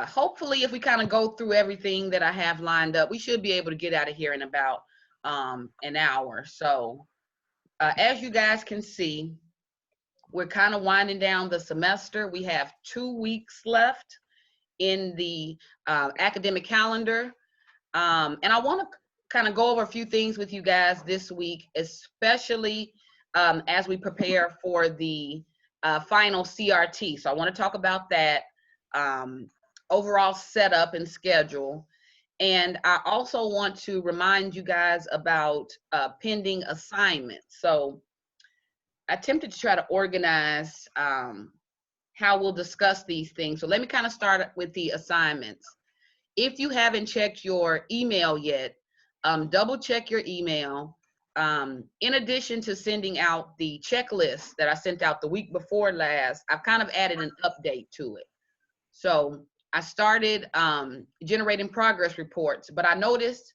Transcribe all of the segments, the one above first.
hopefully, if we kind of go through everything that I have lined up, we should be able to get out of here in about an hour. So as you guys can see, we're kind of winding down the semester. We have 2 weeks left in the academic calendar. And I want to kind of go over a few things with you guys this week, especially as we prepare for the final CRT. So I want to talk about that overall setup and schedule. And I also want to remind you guys about pending assignments. So I attempted to try to organize how we'll discuss these things. So let me kind of start with the assignments. If you haven't checked your email yet, double check your email. In addition to sending out the checklist that I sent out the week before last, I've kind of added an update to it. So I started generating progress reports, but I noticed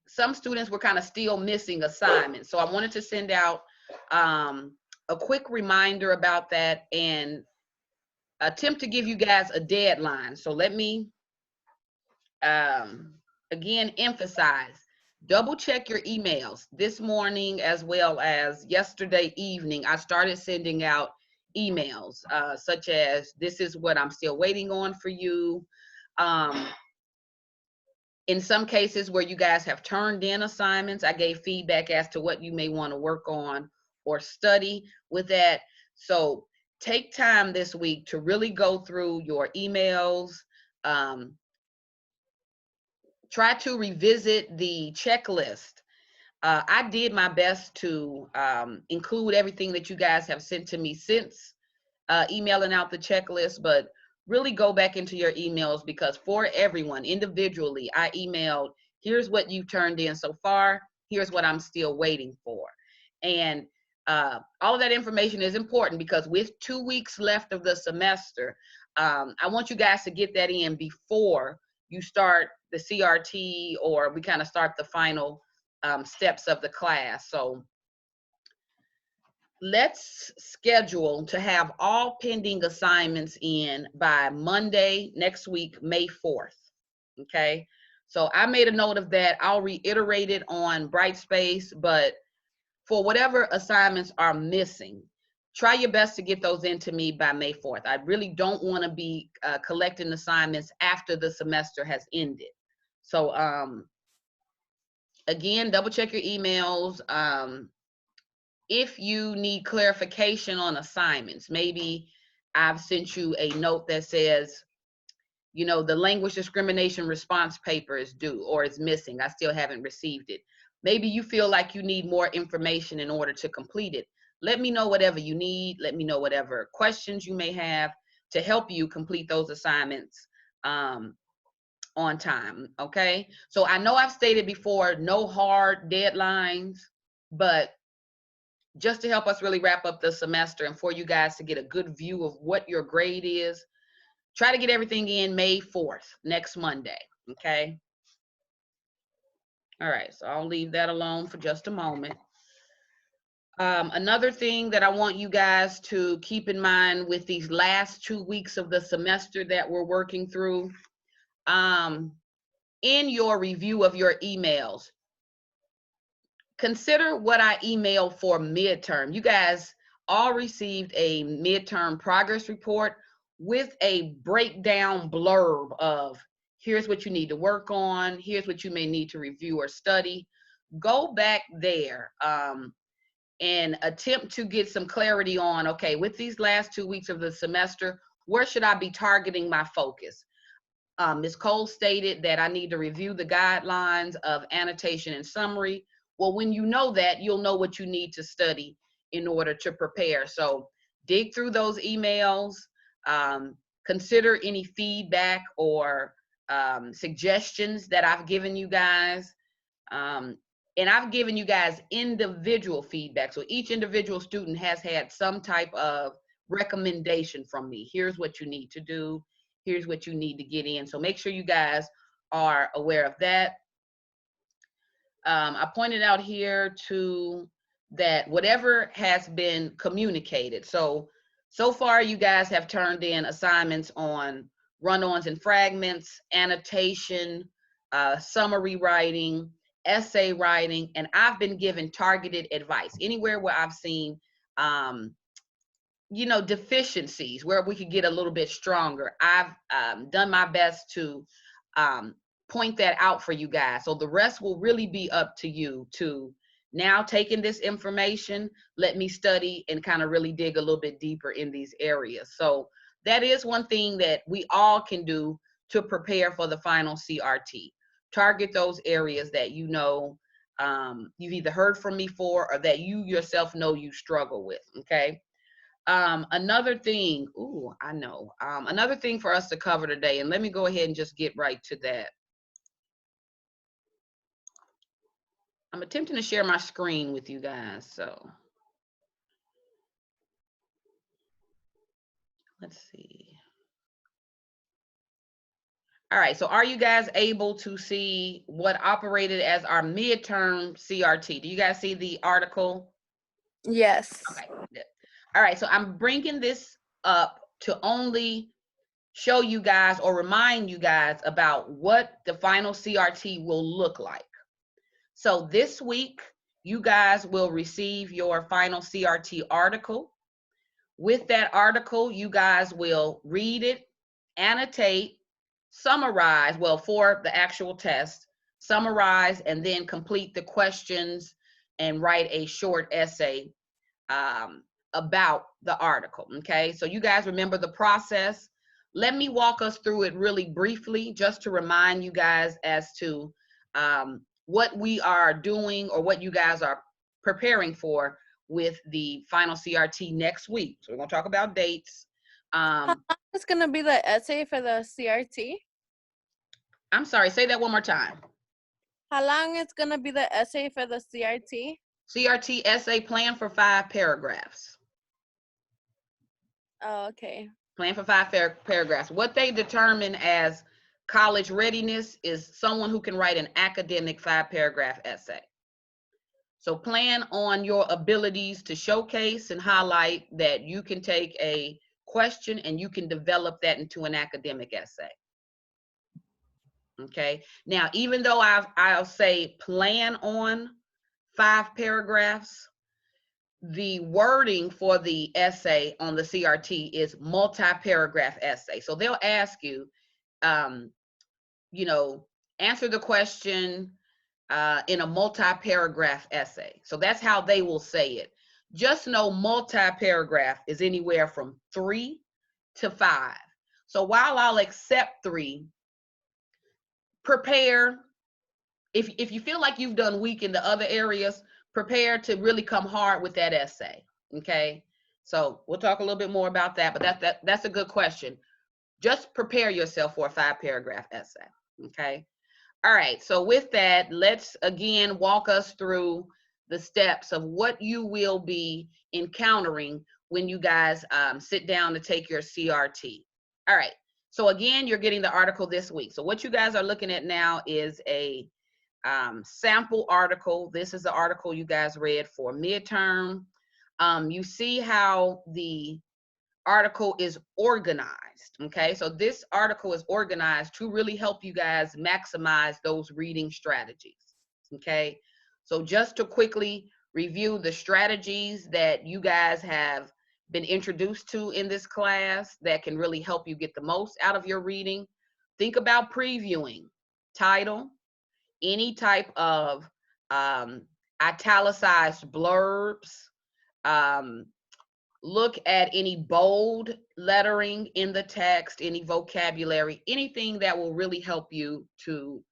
some students were kind of still missing assignments. So I wanted to send out a quick reminder about that and attempt to give you guys a deadline. So let me again emphasize, double check your emails. This morning as well as yesterday evening, I started sending out emails such as, this is what I'm still waiting on for you. In some cases where you guys have turned in assignments, I gave feedback as to what you may want to work on or study with that. So take time this week to really go through your emails. Try to revisit the checklist. I did my best to include everything that you guys have sent to me since emailing out the checklist, but really go back into your emails, because for everyone individually, I emailed, here's what you've turned in so far, here's what I'm still waiting for. And all of that information is important because with 2 weeks left of the semester, I want you guys to get that in before you start the CRT or we kind of start the final steps of the class. So let's schedule to have all pending assignments in by Monday next week, May 4th. Okay, so I made a note of that. I'll reiterate it on Brightspace, but for whatever assignments are missing, try your best to get those into me by May 4th. I really don't want to be collecting assignments after the semester has ended. So again, double check your emails. If you need clarification on assignments, maybe I've sent you a note that says, you know, the language discrimination response paper is due or is missing. I still haven't received it. Maybe you feel like you need more information in order to complete it. Let me know whatever you need. Let me know whatever questions you may have to help you complete those assignments on time, okay? So I know I've stated before, no hard deadlines, but just to help us really wrap up the semester and for you guys to get a good view of what your grade is, try to get everything in May 4th, next Monday, okay? All right, so I'll leave that alone for just a moment. Another thing that I want you guys to keep in mind with these last 2 weeks of the semester that we're working through, in your review of your emails, consider what I emailed for midterm. You guys all received a midterm progress report with a breakdown blurb of here's what you need to work on, here's what you may need to review or study. Go back there and attempt to get some clarity on, okay, with these last 2 weeks of the semester, where should I be targeting my focus? Ms. Cole stated that I need to review the guidelines of annotation and summary. Well, when you know that, you'll know what you need to study in order to prepare. So dig through those emails, consider any feedback or suggestions that I've given you guys. And I've given you guys individual feedback. So each individual student has had some type of recommendation from me. Here's what you need to do. Here's what you need to get in. So make sure you guys are aware of that. I pointed out here too that whatever has been communicated. So far you guys have turned in assignments on run-ons and fragments, annotation, summary writing, essay writing, and I've been given targeted advice. Anywhere where I've seen, you know, deficiencies where we could get a little bit stronger, I've done my best to point that out for you guys. So the rest will really be up to you to now taking this information, let me study and kind of really dig a little bit deeper in these areas. So that is one thing that we all can do to prepare for the final CRT. Target those areas that you know you've either heard from me for or that you yourself know you struggle with, okay? Another thing, another thing for us to cover today, and let me go ahead and just get right to that. I'm attempting to share my screen with you guys, so let's see. All right, so are you guys able to see what operated as our midterm CRT? Do you guys see the article? Yes. Okay. All right, so I'm bringing this up to only show you guys or remind you guys about what the final CRT will look like. So this week, you guys will receive your final CRT article. With that article, you guys will read it, annotate, summarize, well, for the actual test, summarize, and then complete the questions and write a short essay about the article, okay? So you guys remember the process. Let me walk us through it really briefly just to remind you guys as to what we are doing or what you guys are preparing for with the final CRT next week. So we're gonna talk about dates. How long is gonna be the essay for the CRT? I'm sorry, say that one more time. How long is gonna be the essay for the CRT? CRT essay plan for 5 paragraphs. Oh, okay. Plan for 5 paragraphs. What they determine as college readiness is someone who can write an academic 5-paragraph essay. So plan on your abilities to showcase and highlight that you can take a question and you can develop that into an academic essay. Okay. Now, even though I'll say plan on 5 paragraphs, the wording for the essay on the CRT is multi-paragraph essay. So they'll ask you, you know, answer the question in a multi-paragraph essay. So that's how they will say it. Just know multi-paragraph is anywhere from 3 to 5. So while I'll accept 3, prepare. If you feel like you've done weak in the other areas, prepare to really come hard with that essay. Okay. So we'll talk a little bit more about that, but that's a good question. Just prepare yourself for a 5-paragraph essay. Okay. All right. So with that, let's again walk us through the steps of what you will be encountering when you guys sit down to take your CRT. All right. So again, you're getting the article this week. So what you guys are looking at now is a sample article. This is the article you guys read for midterm. You see how the article is organized, okay? So this article is organized to really help you guys maximize those reading strategies, okay? So just to quickly review the strategies that you guys have been introduced to in this class that can really help you get the most out of your reading. Think about previewing, title, any type of italicized blurbs, look at any bold lettering in the text, any vocabulary, anything that will really help you to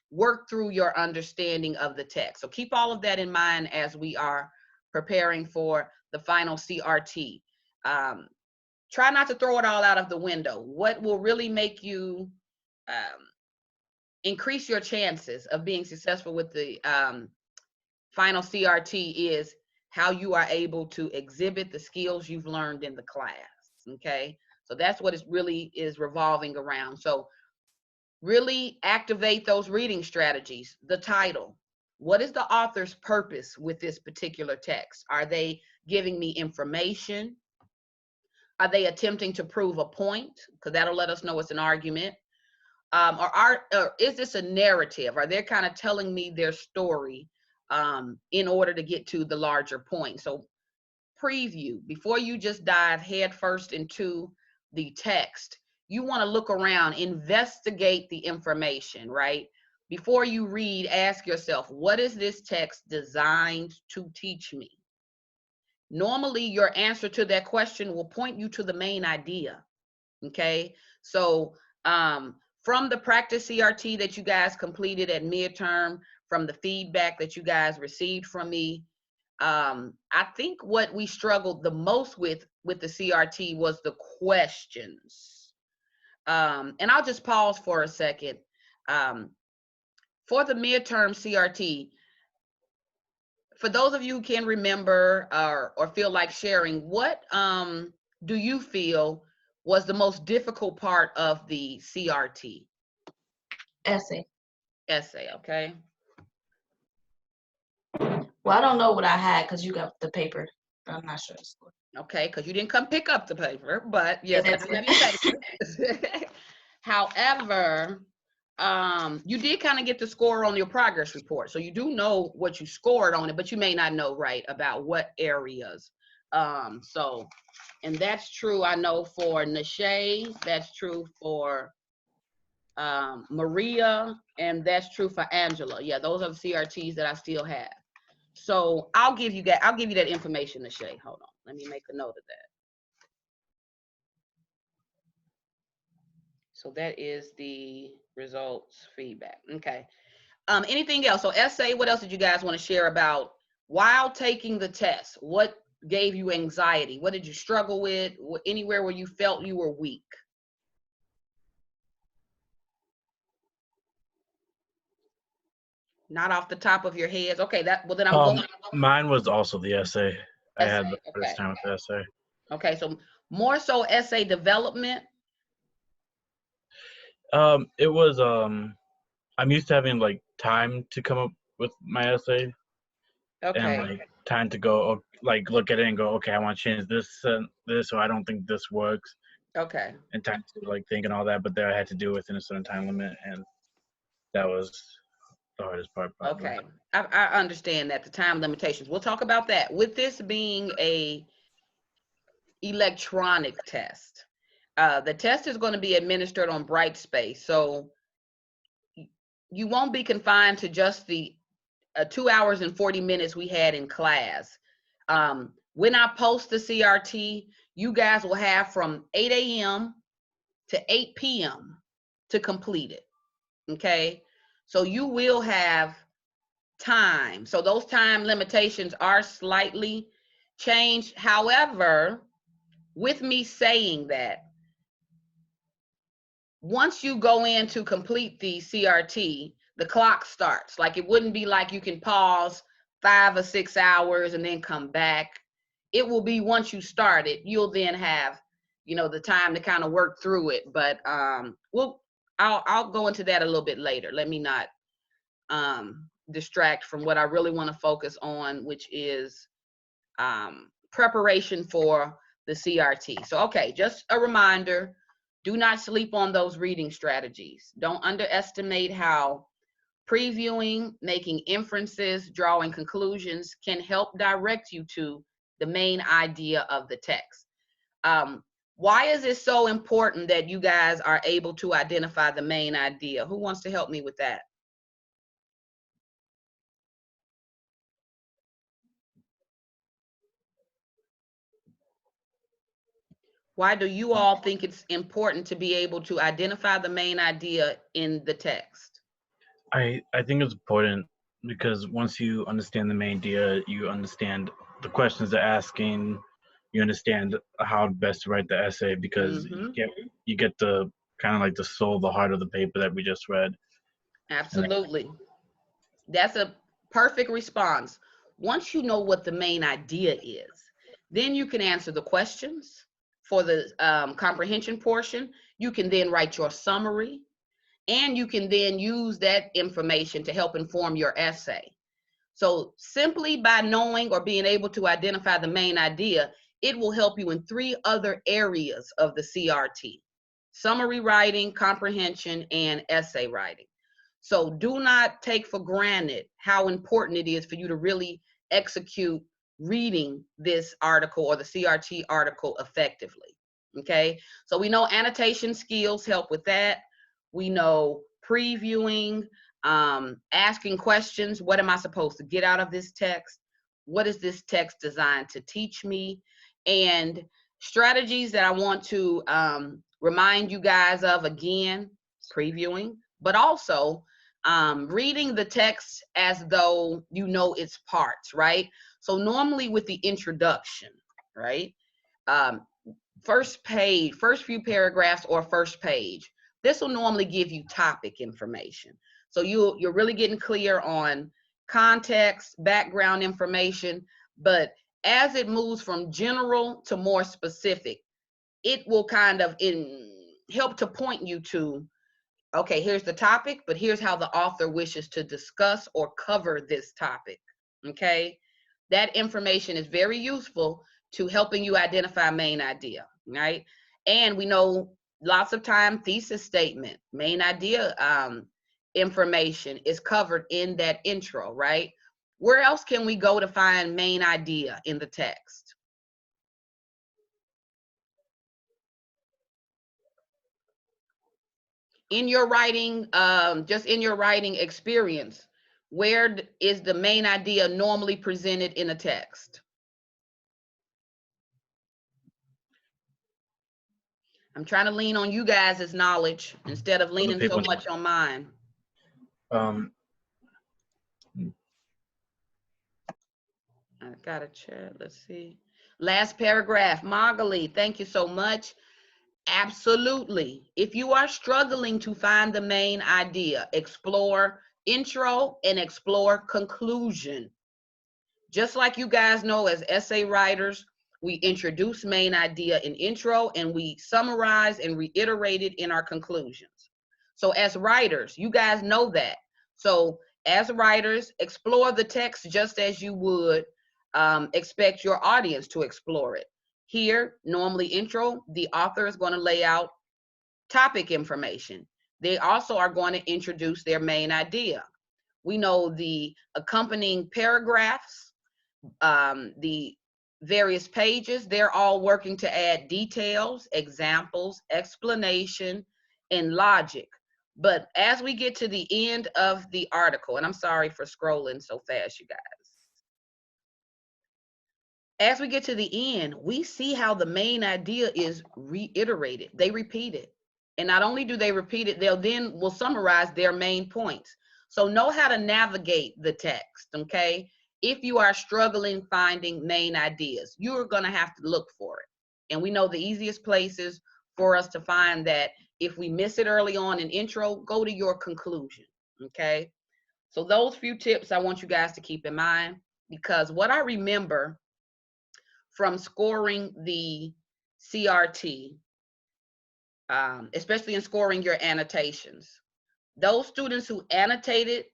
work through your understanding of the text. So keep all of that in mind as we are preparing for the final CRT. Try not to throw it all out of the window. What will really make you increase your chances of being successful with the final CRT is how you are able to exhibit the skills you've learned in the class, okay? So that's what it really is revolving around. So really activate those reading strategies. The title. What is the author's purpose with this particular text? Are they giving me information? Are they attempting to prove a point? Because that'll let us know it's an argument. Or is this a narrative? Are they kind of telling me their story in order to get to the larger point? So preview, before you just dive headfirst into the text, you want to look around, investigate the information, right? Before you read, ask yourself, what is this text designed to teach me? Normally, your answer to that question will point you to the main idea, okay? So from the practice CRT that you guys completed at midterm, from the feedback that you guys received from me, I think what we struggled the most with the CRT was the questions. And I'll just pause for a second. For the midterm CRT, for those of you who can remember or feel like sharing, what do you feel was the most difficult part of the CRT? Essay. Essay, okay. Well, I don't know what I had because you got the paper. I'm not sure. Okay, because you didn't come pick up the paper, but yes, Yeah, I do have your paper. However, you did kind of get the score on your progress report. So you do know what you scored on it, but you may not know, right, about what areas. And that's true, I know, for Nashay, that's true for Maria, and that's true for Angela. Yeah, those are the CRTs that I still have. So I'll give you that information, Nashay. Hold on, let me make a note of that. So that is the results feedback. Okay. Anything else? So essay, what else did you guys want to share about while taking the test? What gave you anxiety? What did you struggle with? Anywhere where you felt you were weak? Not off the top of your heads. Okay, then I'm going. Mine was also the essay. I had the first okay. time with the essay. Okay, so more so essay development. It was I'm used to having like time to come up with my essay. Okay. And like time to go like look at it and go, okay, I want to change this and this, or I don't think this works. Okay. And time to like think and all that, but there I had to do it within a certain time limit, and that was the hardest part. Probably. Okay, I understand that, the time limitations. We'll talk about that. With this being a electronic test, the test is going to be administered on Brightspace, so you won't be confined to just the 2 hours and 40 minutes we had in class. When I post the CRT, you guys will have from 8 a.m. to 8 p.m. to complete it, okay? So you will have time. So those time limitations are slightly changed. However, with me saying that, once you go in to complete the CRT, the clock starts. Like, it wouldn't be like you can pause 5 or 6 hours and then come back. It will be once you start it, you'll then have, the time to kind of work through it. But I'll go into that a little bit later. Let me not distract from what I really want to focus on, which is preparation for the CRT. So, okay, just a reminder, do not sleep on those reading strategies. Don't underestimate how previewing, making inferences, drawing conclusions can help direct you to the main idea of the text. Why is it so important that you guys are able to identify the main idea? Who wants to help me with that? Why do you all think it's important to be able to identify the main idea in the text? I think it's important because once you understand the main idea, you understand the questions they're asking, you understand how best to write the essay, because you get the kind of like the soul, the heart of the paper that we just read. Absolutely. That's a perfect response. Once you know what the main idea is, then you can answer the questions for the comprehension portion. You can then write your summary, and you can then use that information to help inform your essay. So simply by knowing or being able to identify the main idea, it will help you in 3 other areas of the CRT: summary writing, comprehension, and essay writing. So do not take for granted how important it is for you to really execute reading this article or the CRT article effectively. Okay, so we know annotation skills help with that. We know previewing, asking questions. What am I supposed to get out of this text? What is this text designed to teach me? And strategies that I want to remind you guys of, again, previewing, but also reading the text as though you know its parts, right? So normally with the introduction, right? First page, first few paragraphs or first page, this will normally give you topic information. So you're really getting clear on context, background information, but as it moves from general to more specific, it will kind of help to point you to, okay, here's the topic, but here's how the author wishes to discuss or cover this topic, okay? That information is very useful to helping you identify main idea, right? And we know lots of time thesis statement, main idea information is covered in that intro, right? Where else can we go to find main idea in the text? In your writing, just in your writing experience, where is the main idea normally presented in a text? I'm trying to lean on you guys' knowledge instead of leaning so much on mine. I got a chat. Let's see. Last paragraph. Magali, thank you so much. Absolutely. If you are struggling to find the main idea, explore intro and explore conclusion. Just like you guys know, as essay writers, we introduce main idea in intro and we summarize and reiterate it in our conclusions. So as writers, you guys know that. So as writers, explore the text just as you would expect your audience to explore it. Here, normally intro, the author is going to lay out topic information. They also are going to introduce their main idea. We know the accompanying paragraphs, the various pages, they're all working to add details, examples, explanation, and logic. But as we get to the end of the article, and I'm sorry for scrolling so fast, you guys. As we get to the end, we see how the main idea is reiterated. They repeat it. And not only do they repeat it, will summarize their main points. So know how to navigate the text, okay? If you are struggling finding main ideas, you're going to have to look for it. And we know the easiest places for us to find that. If we miss it early on in intro, go to your conclusion, okay? So those few tips I want you guys to keep in mind, because what I remember from scoring the CRT, especially in scoring your annotations, those students who annotated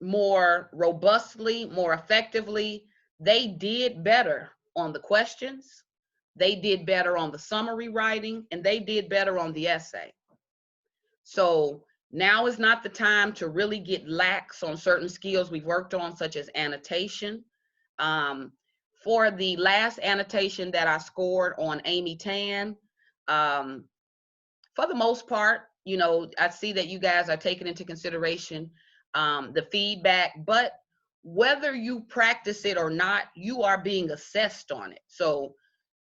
more robustly, more effectively, they did better on the questions, they did better on the summary writing, and they did better on the essay. So now is not the time to really get lax on certain skills we've worked on, such as annotation. For the last annotation that I scored on Amy Tan, for the most part, you know, I see that you guys are taking into consideration the feedback, but whether you practice it or not, you are being assessed on it. So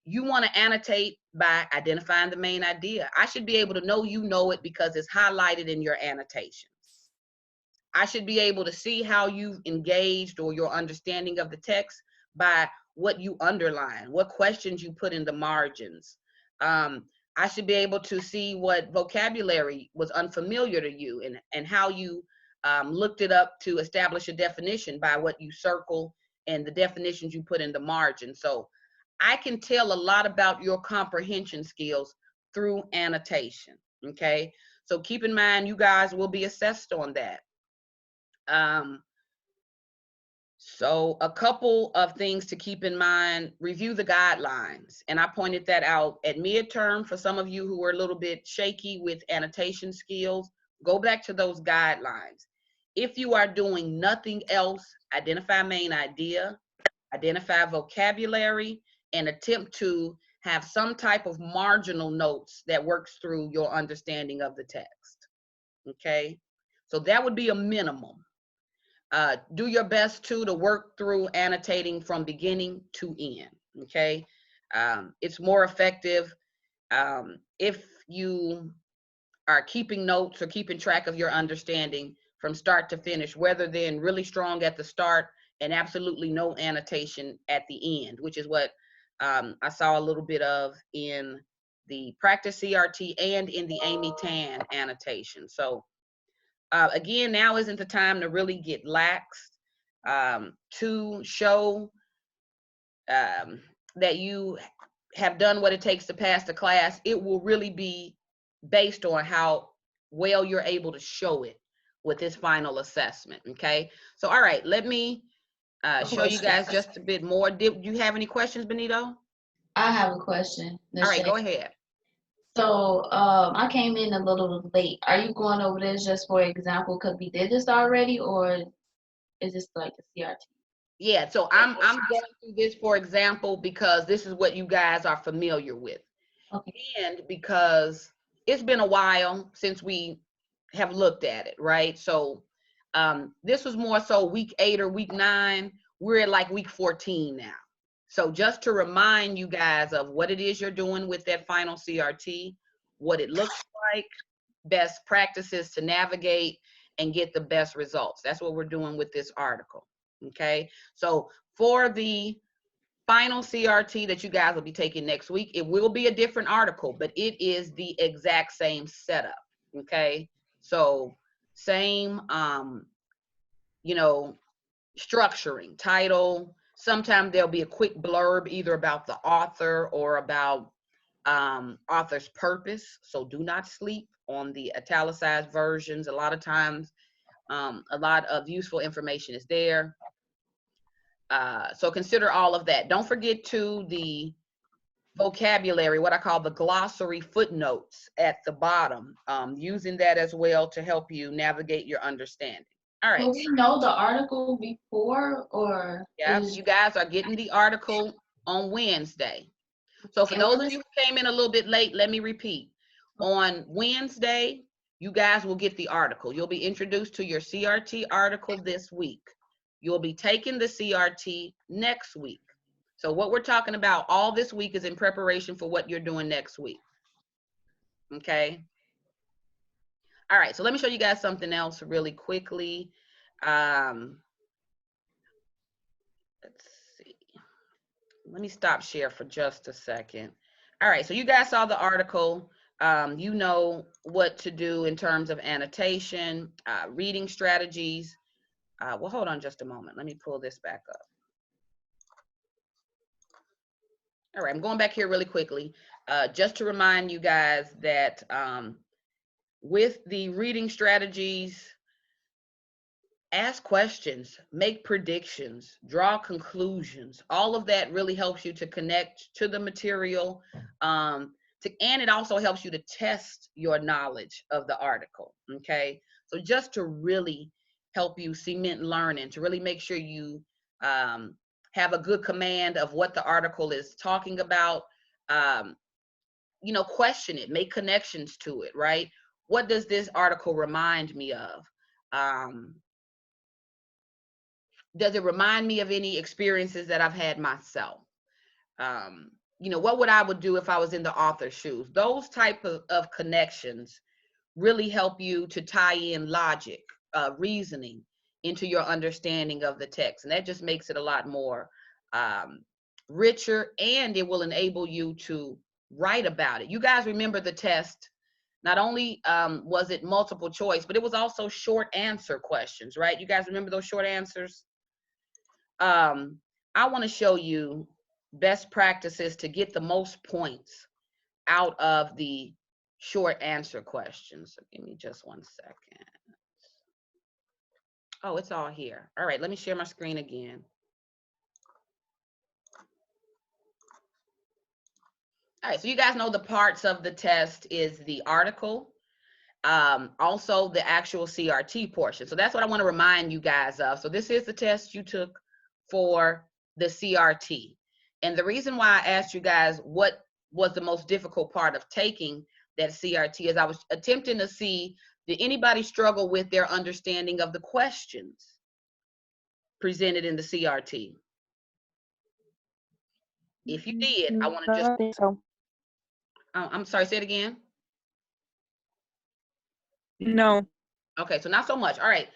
you want to annotate by identifying the main idea. I should be able to know you know it because it's highlighted in your annotations. I should be able to see how you've engaged or your understanding of the text by what you underline, what questions you put in the margins. I should be able to see what vocabulary was unfamiliar to you and how you looked it up to establish a definition by what you circle and the definitions you put in the margin. So I can tell a lot about your comprehension skills through annotation, okay? So keep in mind, you guys will be assessed on that. So a couple of things to keep in mind: review the guidelines. And I pointed that out at midterm for some of you who are a little bit shaky with annotation skills. Go back to those guidelines. If you are doing nothing else, identify main idea, identify vocabulary, and attempt to have some type of marginal notes that works through your understanding of the text. Okay, so that would be a minimum. Do your best to work through annotating from beginning to end. Okay, it's more effective if you are keeping notes or keeping track of your understanding from start to finish, rather than really strong at the start and absolutely no annotation at the end, which is what I saw a little bit of in the practice CRT and in the Amy Tan annotation. So again, now isn't the time to really get lax. To show that you have done what it takes to pass the class, it will really be based on how well you're able to show it with this final assessment. Okay, so all right, let me show you guys just a bit more. Did you have any questions, Benito? I have a question. All right, go ahead. So I came in a little late. Are you going over this just for example because we did this already, or is this like a CRT? Yeah, so I'm going through this for example because this is what you guys are familiar with. Okay. And because it's been a while since we have looked at it, right? So this was more so week 8 or week 9. We're at like week 14 now. So just to remind you guys of what it is you're doing with that final CRT, what it looks like, best practices to navigate and get the best results. That's what we're doing with this article. Okay, so for the final CRT that you guys will be taking next week, it will be a different article, but it is the exact same setup. Okay, so same you know, structuring, title. Sometimes there'll be a quick blurb either about the author or about author's purpose. So do not sleep on the italicized versions. A lot of times a lot of useful information is there. So consider all of that. Don't forget to the vocabulary, what I call the glossary footnotes at the bottom, using that as well to help you navigate your understanding. All right. So we know the article before, or Yeah, you guys are getting the article on Wednesday. So for those of you who came in a little bit late, let me repeat. On Wednesday, you guys will get the article. You'll be introduced to your CRT article this week. You'll be taking the CRT next week. So what we're talking about all this week is in preparation for what you're doing next week. Okay. All right, so let me show you guys something else really quickly. Let's see. Let me stop share for just a second. All right, so you guys saw the article. You know what to do in terms of annotation, reading strategies. Well, hold on just a moment. Let me pull this back up. All right, I'm going back here really quickly, just to remind you guys that with the reading strategies, ask questions, make predictions, draw conclusions. All of that really helps you to connect to the material, and it also helps you to test your knowledge of the article, okay? So just to really help you cement learning, to really make sure you have a good command of what the article is talking about. You know, question it, make connections to it, right? What does this article remind me of? Does it remind me of any experiences that I've had myself? You know, what would I would do if I was in the author's shoes? Those type of connections really help you to tie in logic, reasoning into your understanding of the text. And that just makes it a lot more richer, and it will enable you to write about it. You guys remember the test, not only was it multiple choice, but it was also short answer questions, right? You guys remember those short answers? I want to show you best practices to get the most points out of the short answer questions. So give me just one second. Oh, it's all here. All right, let me share my screen again. All right, so you guys know the parts of the test is the article, also the actual CRT portion. So that's what I want to remind you guys of. So this is the test you took for the CRT. And the reason why I asked you guys what was the most difficult part of taking that CRT is I was attempting to see, did anybody struggle with their understanding of the questions presented in the CRT? If you did, I want to just, don't think so. I'm sorry, say it again. No. Okay, so not so much. All right.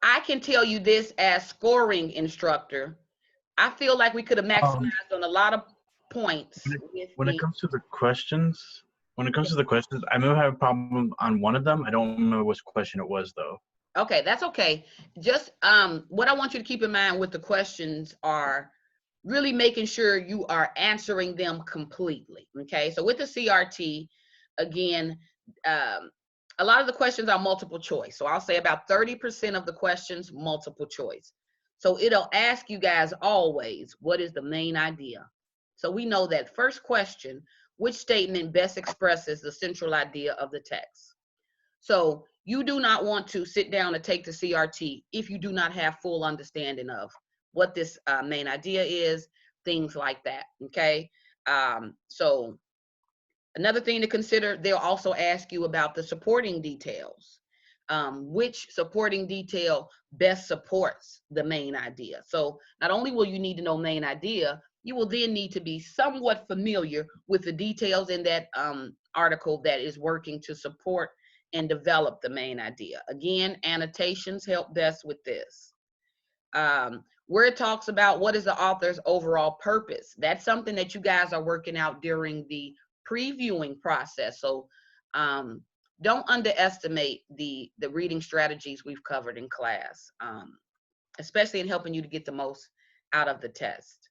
I can tell you this as scoring instructor. I feel like we could have maximized on a lot of points. When it comes to the questions, I may have a problem on one of them. I don't remember which question it was though. Okay, that's okay. Just what I want you to keep in mind with the questions are really making sure you are answering them completely. Okay, so with the CRT, again, a lot of the questions are multiple choice. So I'll say about 30% of the questions, multiple choice. So it'll ask you guys always, what is the main idea? So we know that first question, which statement best expresses the central idea of the text? So you do not want to sit down and take the CRT if you do not have full understanding of what this main idea is, things like that, okay? So another thing to consider, they'll also ask you about the supporting details. Which supporting detail best supports the main idea? So not only will you need to know main idea, you will then need to be somewhat familiar with the details in that article that is working to support and develop the main idea. Again, annotations help best with this. Where it talks about what is the author's overall purpose. That's something that you guys are working out during the previewing process. So don't underestimate the reading strategies we've covered in class, especially in helping you to get the most out of the test.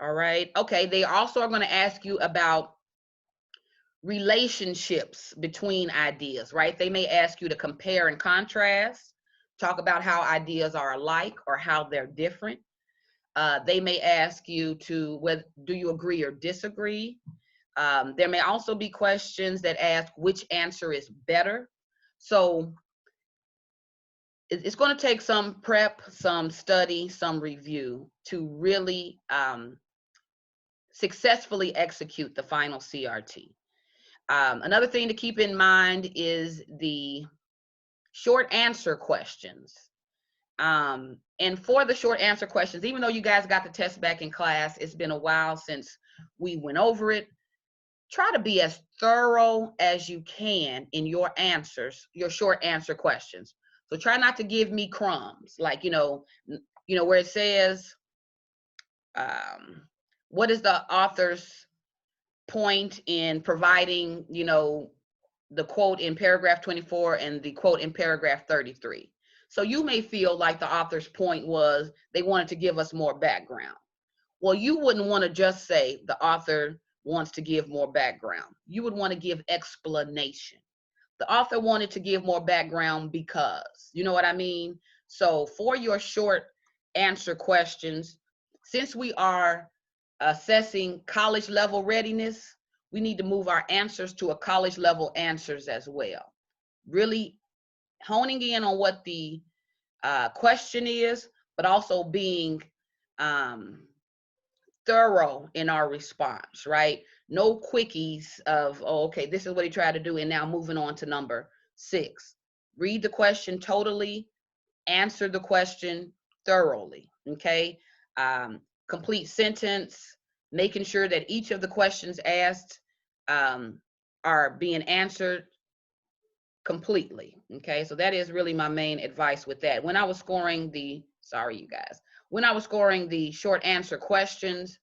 All right. Okay. They also are going to ask you about relationships between ideas, right? They may ask you to compare and contrast, talk about how ideas are alike or how they're different. They may ask you to, whether, do you agree or disagree? There may also be questions that ask which answer is better. So it's going to take some prep, some study, some review to really successfully execute the final CRT. Another thing to keep in mind is the short answer questions. And for the short answer questions, even though you guys got the test back in class, it's been a while since we went over it. Try to be as thorough as you can in your answers, your short answer questions. So try not to give me crumbs, like, where it says, what is the author's point in providing, the quote in paragraph 24 and the quote in paragraph 33. So you may feel like the author's point was they wanted to give us more background. Well, you wouldn't want to just say the author wants to give more background. You would want to give explanation. The author wanted to give more background because, you know what I mean? So for your short answer questions, since we are assessing college level readiness, we need to move our answers to a college level answers as well. Really honing in on what the question is, but also being thorough in our response, right? No quickies of, oh, okay, this is what he tried to do, and now moving on to number 6. Read the question totally, answer the question thoroughly, okay? Complete sentence, making sure that each of the questions asked are being answered completely, okay? So that is really my main advice with that. When I was scoring the, sorry you guys, when I was scoring the short answer questions,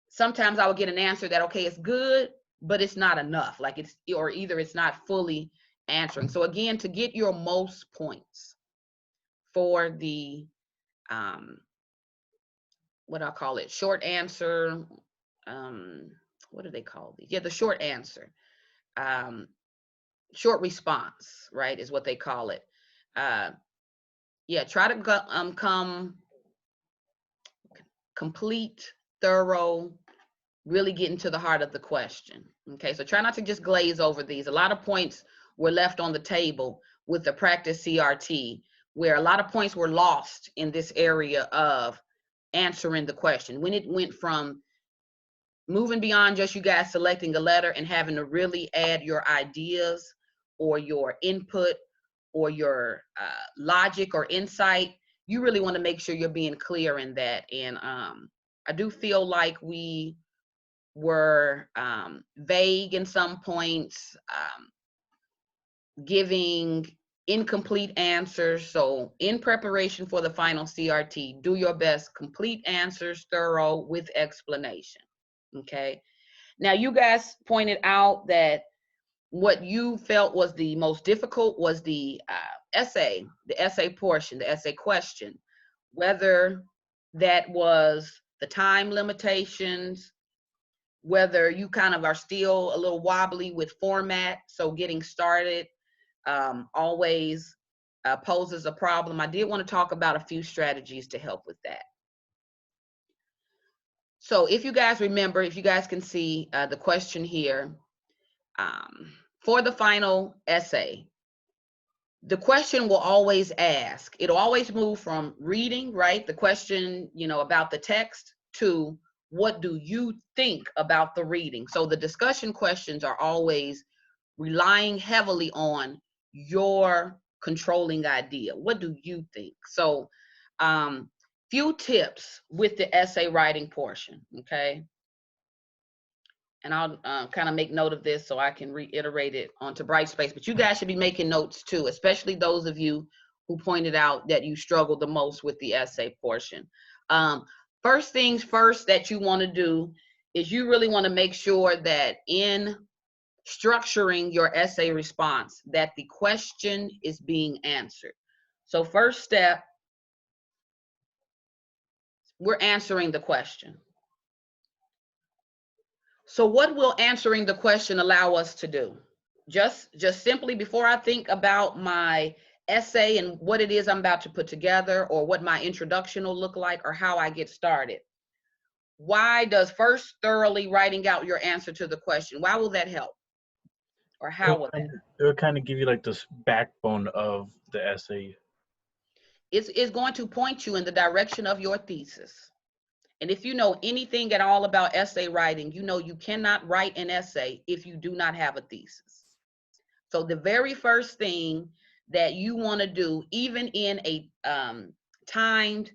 sometimes I would get an answer that, okay, it's good, but it's not enough. Like it's, or either it's not fully answering. So again, to get your most points for the, what I call it, short answer, what do they call these? Yeah, the short answer, short response, right, is what they call it. Yeah, try to come complete, thorough, really getting to the heart of the question. Okay, so try not to just glaze over these. A lot of points were left on the table with the practice CRT, where a lot of points were lost in this area of answering the question. When it went from moving beyond just you guys selecting a letter and having to really add your ideas or your input or your logic or insight, you really want to make sure you're being clear in that. And I do feel like we were vague in some points, giving incomplete answers. So in preparation for the final CRT, do your best, complete answers, thorough, with explanation. Okay. Now you guys pointed out that what you felt was the most difficult was the essay portion, the essay question, whether that was the time limitations, whether you kind of are still a little wobbly with format. So getting started always poses a problem. I did want to talk about a few strategies to help with that. So if you guys remember, if you guys can see the question here, for the final essay, the question will always ask, it'll always move from reading, right? The question, you know, about the text to what do you think about the reading? So the discussion questions are always relying heavily on your controlling idea. What do you think? So few tips with the essay writing portion, okay? And I'll kind of make note of this so I can reiterate it onto Brightspace, but you guys should be making notes too, especially those of you who pointed out that you struggled the most with the essay portion. First things first that you want to do is you really want to make sure that in structuring your essay response, that the question is being answered. So first step, we're answering the question. So what will answering the question allow us to do? Just simply, before I think about my essay and what it is I'm about to put together, or what my introduction will look like, or how I get started, why does first thoroughly writing out your answer to the question, why will that help? Or how will that? It would kind of give you like this backbone of the essay. It's going to point you in the direction of your thesis. And if you know anything at all about essay writing, you know you cannot write an essay if you do not have a thesis. So the very first thing that you want to do, even in a timed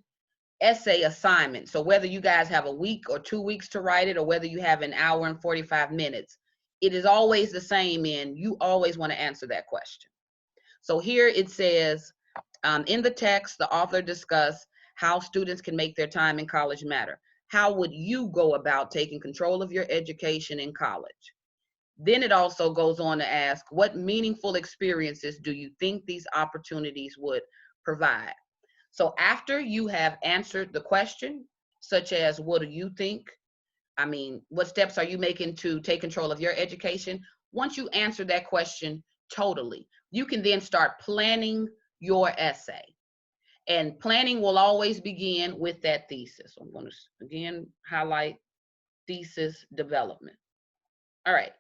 essay assignment, so whether you guys have a week or 2 weeks to write it, or whether you have an hour and 45 minutes, it is always the same in you always want to answer that question. So here it says, in the text, the author discussed how students can make their time in college matter. How would you go about taking control of your education in college? Then it also goes on to ask, what meaningful experiences do you think these opportunities would provide? So after you have answered the question, such as, what do you think? I mean, what steps are you making to take control of your education? Once you answer that question totally, you can then start planning your essay. And planning will always begin with that thesis. I'm going to again highlight thesis development. All right.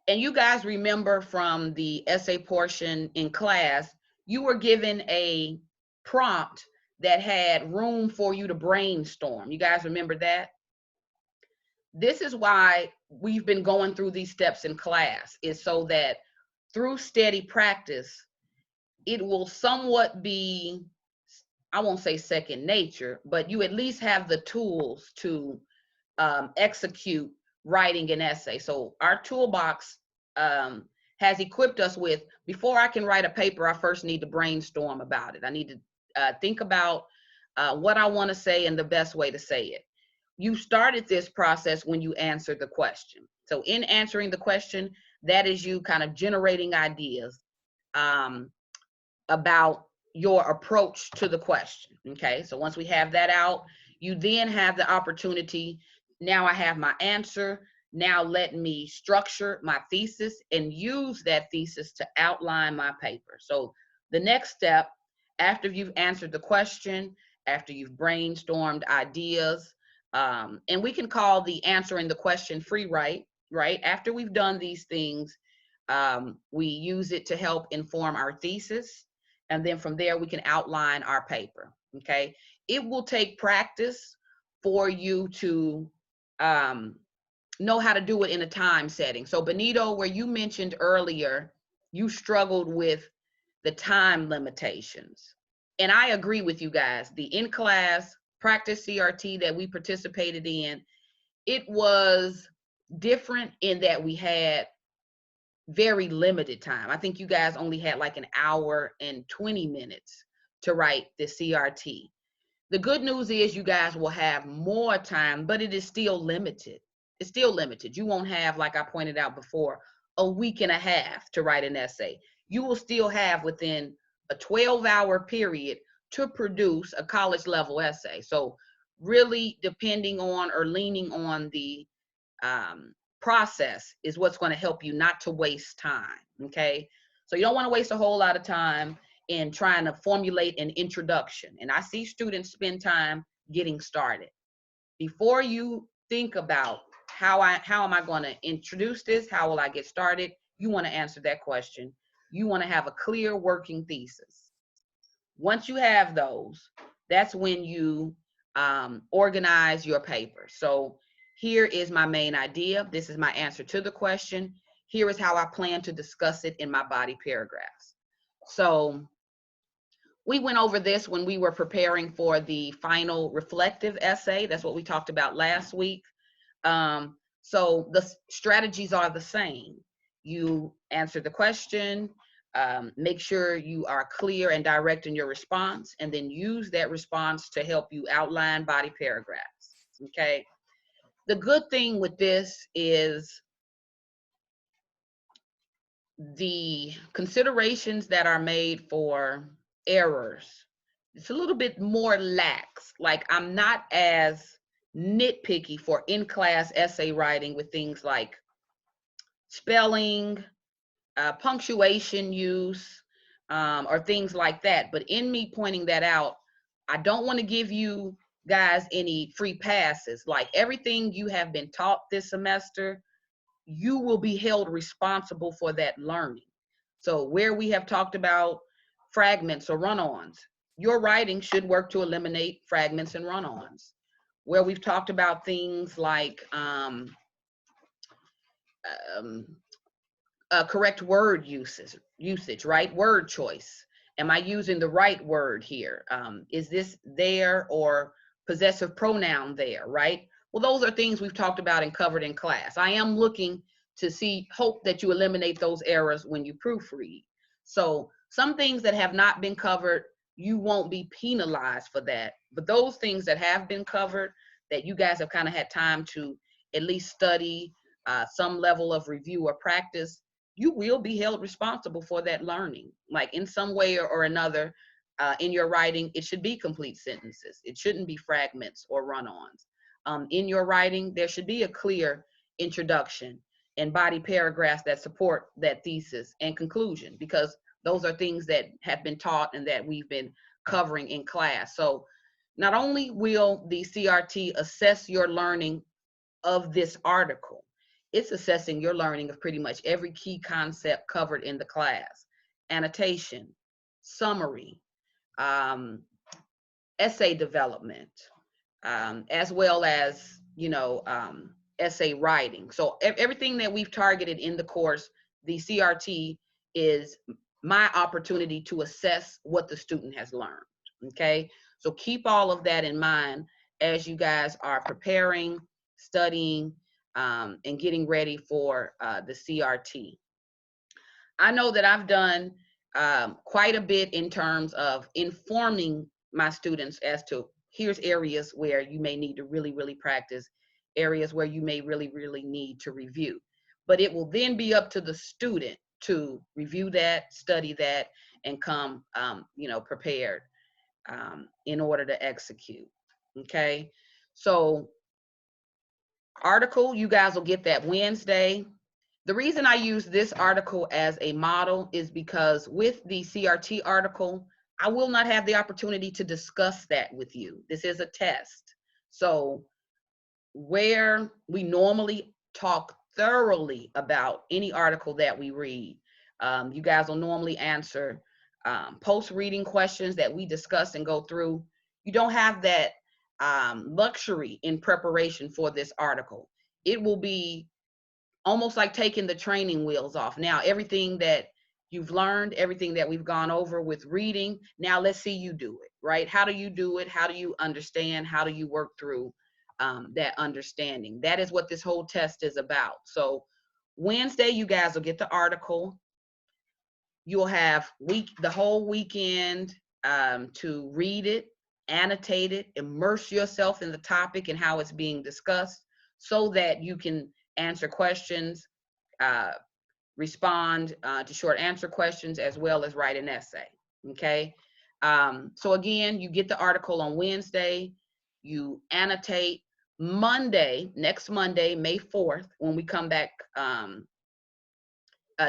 And you guys remember from the essay portion in class, you were given a prompt that had room for you to brainstorm. You guys remember that? This is why we've been going through these steps in class, is so that through steady practice, it will somewhat be, I won't say second nature, but you at least have the tools to execute writing an essay. So our toolbox has equipped us with, before I can write a paper, I first need to brainstorm about it. I need to think about what I want to say and the best way to say it. You started this process when you answered the question. So in answering the question, that is you kind of generating ideas about your approach to the question. Okay, so once we have that out, you then have the opportunity. Now I have my answer. Now let me structure my thesis and use that thesis to outline my paper. So the next step After you've answered the question, after you've brainstormed ideas, and we can call the answering the question free write, right? After we've done these things, we use it to help inform our thesis. And then from there, we can outline our paper, okay? It will take practice for you to know how to do it in a time setting. So Benito, where you mentioned earlier, you struggled with the time limitations. And I agree with you guys. The in-class practice CRT that we participated in, it was different in that we had very limited time. I think you guys only had like an hour and 20 minutes to write the CRT. The good news is you guys will have more time, but it is still limited. It's still limited. You won't have, like I pointed out before, a week and a half to write an essay. You will still have within a 12-hour period to produce a college level essay. So really depending on or leaning on the process is what's going to help you not to waste time, okay? So you don't want to waste a whole lot of time in trying to formulate an introduction. And I see students spend time getting started. Before you think about how am I going to introduce this, how will I get started, you want to answer that question. You want to have a clear working thesis. Once you have those, that's when you organize your paper. So here is my main idea. This is my answer to the question. Here is how I plan to discuss it in my body paragraphs. So we went over this when we were preparing for the final reflective essay. That's what we talked about last week. So the strategies are the same. You answer the question, make sure you are clear and direct in your response, and then use that response to help you outline body paragraphs, okay? The good thing with this is the considerations that are made for errors. It's a little bit more lax. Like, I'm not as nitpicky for in-class essay writing with things like spelling, punctuation use, or things like that. But in me pointing that out, I don't want to give you guys any free passes. Like, everything you have been taught this semester, you will be held responsible for that learning. So where we have talked about fragments or run-ons, your writing should work to eliminate fragments and run-ons. Where we've talked about things like correct word usage, right? Word choice. Am I using the right word here? Is this there or possessive pronoun there, right? Well, those are things we've talked about and covered in class. I am looking to hope that you eliminate those errors when you proofread. So some things that have not been covered, you won't be penalized for that. But those things that have been covered, that you guys have kind of had time to at least study, some level of review or practice, you will be held responsible for that learning. Like, in some way or another, in your writing, it should be complete sentences. It shouldn't be fragments or run-ons. In your writing, there should be a clear introduction and body paragraphs that support that thesis and conclusion, because those are things that have been taught and that we've been covering in class. So not only will the CRT assess your learning of this article, it's assessing your learning of pretty much every key concept covered in the class: annotation, summary, essay development, as well as, essay writing. So everything that we've targeted in the course, the CRT is my opportunity to assess what the student has learned, okay? So keep all of that in mind as you guys are preparing, studying, and getting ready for the CRT. I know that I've done quite a bit in terms of informing my students as to here's areas where you may need to really, really practice, areas where you may really, really need to review. But it will then be up to the student to review that, study that, and come, prepared in order to execute, okay? So article, you guys will get that Wednesday. The reason I use this article as a model is because with the CRT article, I will not have the opportunity to discuss that with you. This is a test. So where we normally talk thoroughly about any article that we read, you guys will normally answer post-reading questions that we discuss and go through. You don't have that luxury in preparation for this article. It will be almost like taking the training wheels off. Now, everything that you've learned, everything that we've gone over with reading, now let's see you do it, right? How do you do it? How do you understand? How do you work through that understanding? That is what this whole test is about. So Wednesday, you guys will get the article. You'll have the whole weekend to read it, annotate it, immerse yourself in the topic and how it's being discussed so that you can answer questions, respond to short answer questions, as well as write an essay, okay? So again, you get the article on Wednesday, you annotate. Monday, next Monday, May 4th, when we come back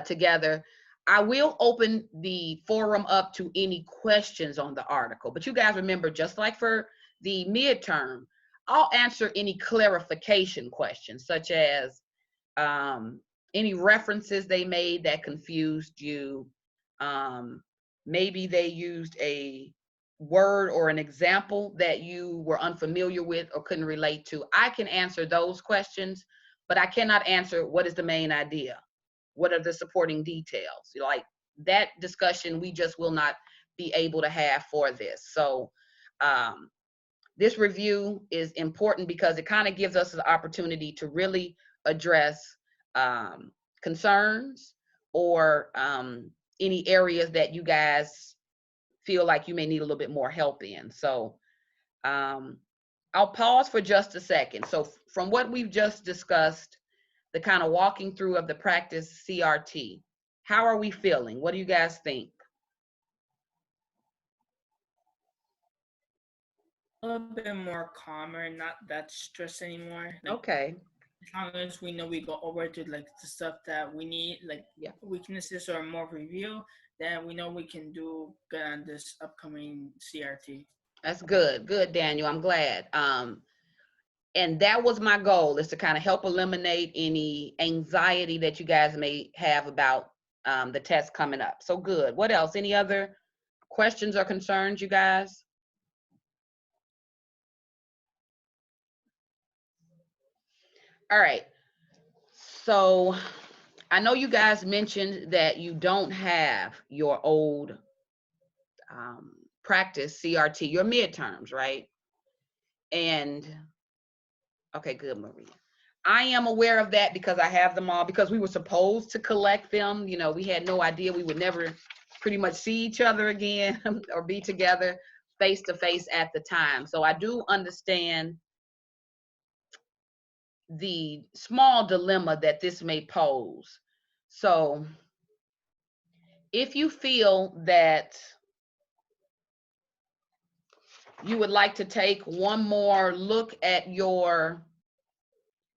together, I will open the forum up to any questions on the article. But you guys remember, just like for the midterm, I'll answer any clarification questions, such as any references they made that confused you. Maybe they used a word or an example that you were unfamiliar with or couldn't relate to. I can answer those questions, but I cannot answer what is the main idea? What are the supporting details? Like that discussion, we just will not be able to have for this. So this review is important because it kind of gives us the opportunity to really address concerns or any areas that you guys feel like you may need a little bit more help in. So I'll pause for just a second. So from what we've just discussed, the kind of walking through of the practice CRT, how are we feeling? What do you guys think? A little bit more calmer, not that stressed anymore. Like, Okay. as long as we know we go over to like the stuff that we need, like weaknesses or more review, then we know we can do good on this upcoming CRT. That's good. Good, Daniel. I'm glad. And that was my goal, is to kind of help eliminate any anxiety that you guys may have about the test coming up. So good. What else? Any other questions or concerns, you guys? All right. So I know you guys mentioned that you don't have your old practice CRT, your midterms, right? And okay, good, Maria. I am aware of that because I have them all, because we were supposed to collect them. You know, we had no idea we would never pretty much see each other again or be together face to face at the time. So I do understand the small dilemma that this may pose. So if you feel that you would like to take one more look at your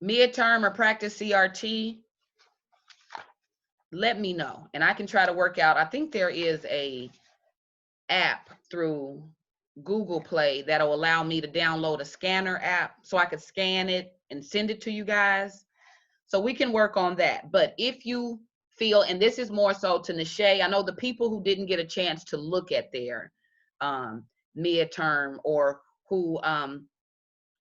midterm or practice CRT, let me know and I can try to work out. I think there is a app through Google Play that'll allow me to download a scanner app so I could scan it and send it to you guys. So we can work on that. But if you feel, and this is more so to Nisha, I know the people who didn't get a chance to look at their midterm, or who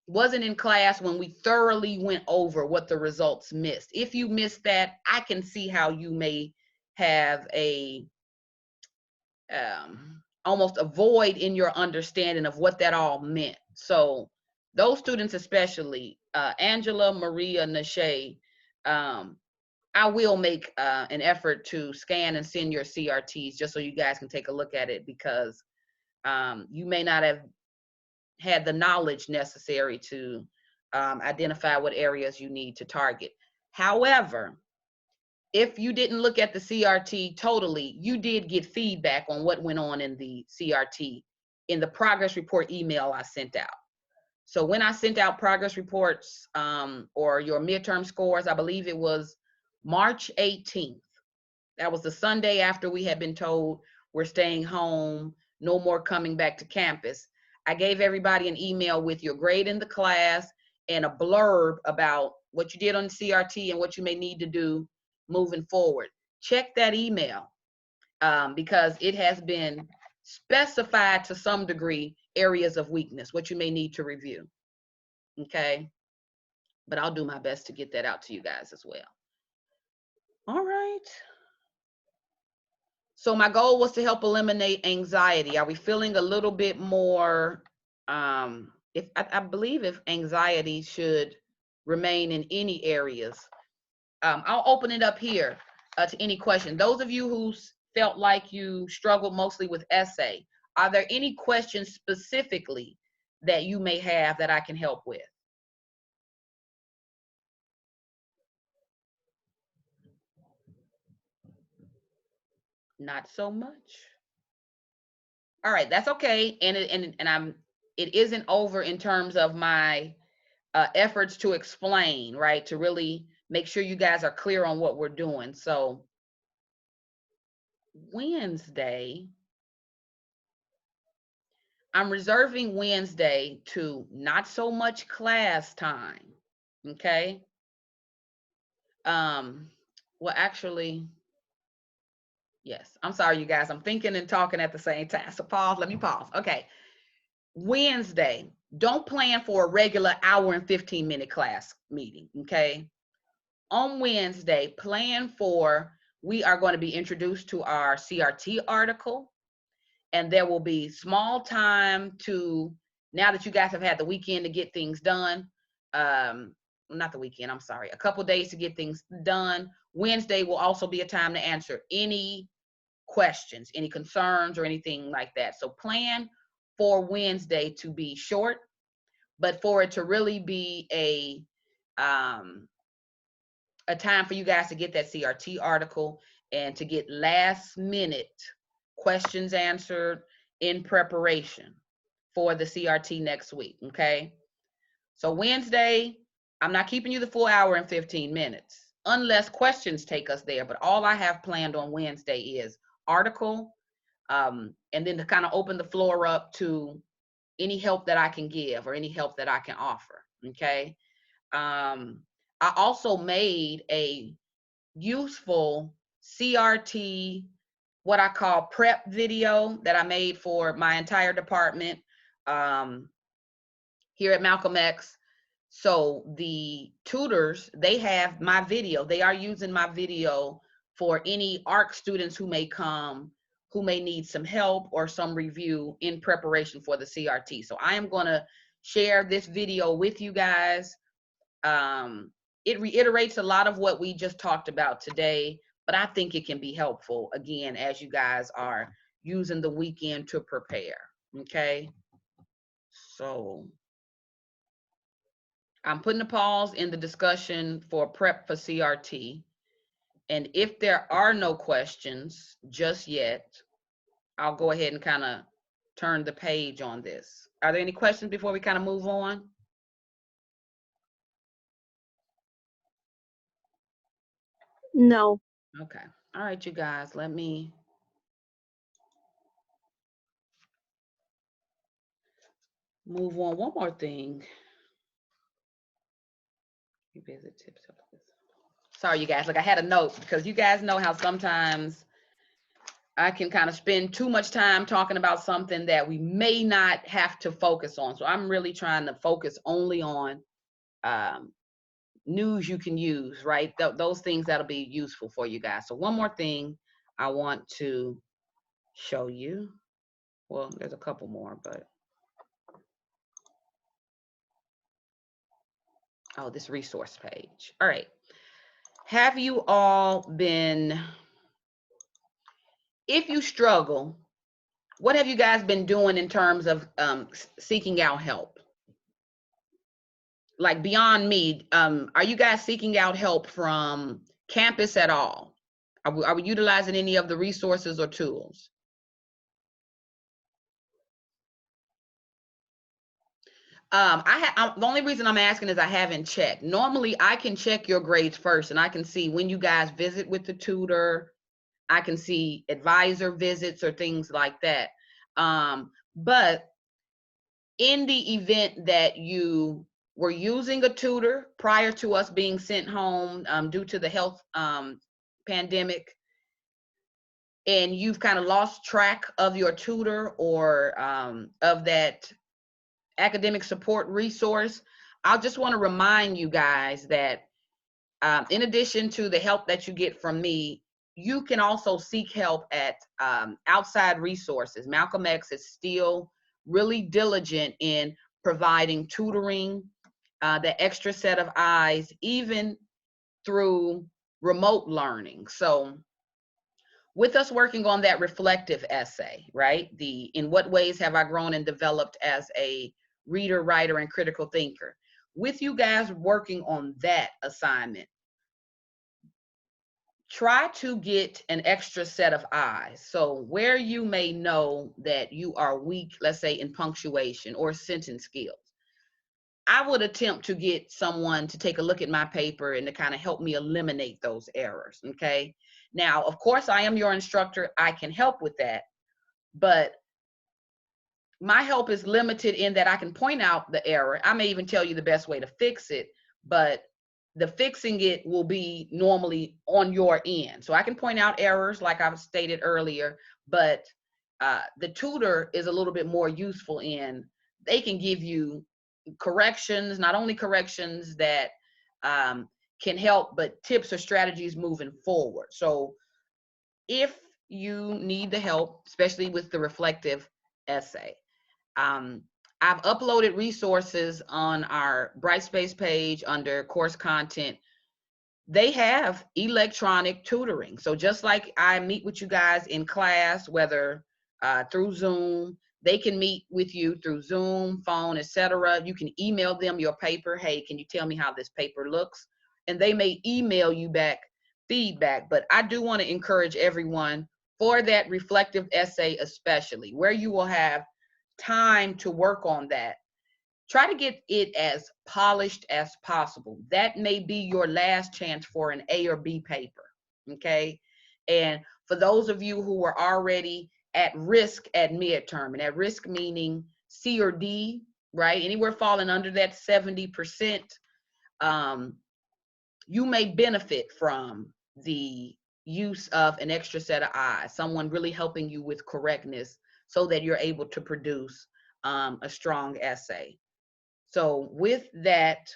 wasn't in class when we thoroughly went over what the results missed. If you missed that, I can see how you may have a almost a void in your understanding of what that all meant. So those students especially, Angela, Maria, Nisha, I will make an effort to scan and send your CRTs just so you guys can take a look at it, because you may not have had the knowledge necessary to identify what areas you need to target. However, if you didn't look at the CRT totally, you did get feedback on what went on in the CRT in the progress report email I sent out. So when I sent out progress reports or your midterm scores, I believe it was March 18th. That was the Sunday after we had been told we're staying home no more coming back to campus. I gave everybody an email with your grade in the class and a blurb about what you did on CRT and what you may need to do moving forward. Check that email because it has been specified to some degree areas of weakness, what you may need to review. Okay, but I'll do my best to get that out to you guys as well. All right. So my goal was to help eliminate anxiety. Are we feeling a little bit more, I believe if anxiety should remain in any areas. I'll open it up here to any question. Those of you who felt like you struggled mostly with essay, are there any questions specifically that you may have that I can help with? Not so much. All right, that's okay. And it isn't over in terms of my efforts to explain, right? To really make sure you guys are clear on what we're doing. So Wednesday, I'm reserving Wednesday to not so much class time. Okay. Well, actually, yes. I'm sorry, you guys. I'm thinking and talking at the same time. So pause. Let me pause. Okay. Wednesday, don't plan for a regular hour and 15-minute class meeting. Okay. On Wednesday, plan for, we are going to be introduced to our CRT article, and there will be small time to, now that you guys have had the weekend to get things done, not the weekend, I'm sorry, a couple days to get things done. Wednesday will also be a time to answer any questions, any concerns or anything like that. So plan for Wednesday to be short, but for it to really be a time for you guys to get that CRT article and to get last minute questions answered in preparation for the CRT next week, okay? So Wednesday, I'm not keeping you the full hour and 15 minutes unless questions take us there, but all I have planned on Wednesday is article, and then to kind of open the floor up to any help that I can give or any help that I can offer, okay? I also made a useful CRT, what I call prep video that I made for my entire department here at Malcolm X. So the tutors, they have my video. They are using my video for any ARC students who may come, who may need some help or some review in preparation for the CRT. So I am going to share this video with you guys. It reiterates a lot of what we just talked about today, but I think it can be helpful, again, as you guys are using the weekend to prepare, okay? So I'm putting a pause in the discussion for prep for CRT. And if there are no questions just yet, I'll go ahead and kind of turn the page on this. Are there any questions before we kind of move on? No. Okay. All right, you guys, let me move on. One more thing. Revisit tips. Sorry, you guys. Look, I had a note because you guys know how sometimes I can kind of spend too much time talking about something that we may not have to focus on. So I'm really trying to focus only on news you can use, right? Those things that'll be useful for you guys. So one more thing I want to show you. Well, there's a couple more, but oh, this resource page. All right. Have you all been, if you struggle, what have you guys been doing in terms of seeking out help? Like beyond me, are you guys seeking out help from campus at all? Are we utilizing any of the resources or tools? The only reason I'm asking is I haven't checked. Normally I can check your grades first and I can see when you guys visit with the tutor. I can see advisor visits or things like that. But in the event that you were using a tutor prior to us being sent home due to the health pandemic, and you've kind of lost track of your tutor or of that academic support resource, I just want to remind you guys that in addition to the help that you get from me, you can also seek help at outside resources. Malcolm X is still really diligent in providing tutoring, the extra set of eyes, even through remote learning. So with us working on that reflective essay, right? In what ways have I grown and developed as a reader, writer, and critical thinker? With you guys working on that assignment, try to get an extra set of eyes. So where you may know that you are weak, let's say in punctuation or sentence skills, I would attempt to get someone to take a look at my paper and to kind of help me eliminate those errors, okay? Now, of course, I am your instructor. I can help with that, but my help is limited in that I can point out the error. I may even tell you the best way to fix it, but the fixing it will be normally on your end. So I can point out errors like I've stated earlier, but the tutor is a little bit more useful in, they can give you corrections, not only corrections that can help, but tips or strategies moving forward. So if you need the help, especially with the reflective essay, I've uploaded resources on our Brightspace page under course content. They have electronic tutoring. So just like I meet with you guys in class, whether through Zoom, they can meet with you through Zoom, phone, etc. You can email them your paper. Hey, can you tell me how this paper looks? And they may email you back feedback. But I do want to encourage everyone for that reflective essay, especially where you will have time to work on that. Try to get it as polished as possible. That may be your last chance for an A or B paper, okay? And for those of you who are already at risk at midterm, and at risk meaning C or D, right? Anywhere falling under that 70%, you may benefit from the use of an extra set of eyes, someone really helping you with correctness so that you're able to produce a strong essay. So with that,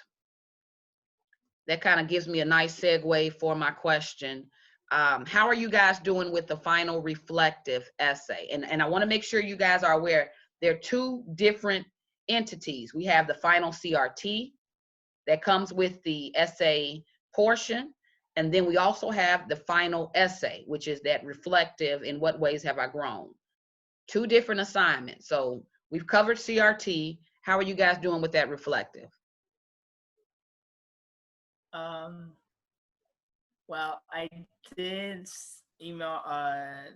that kind of gives me a nice segue for my question. How are you guys doing with the final reflective essay? And I want to make sure you guys are aware, there are two different entities. We have the final CRT that comes with the essay portion. And then we also have the final essay, which is that reflective, in what ways have I grown? Two different assignments. So we've covered CRT. How are you guys doing with that reflective? Well, I did email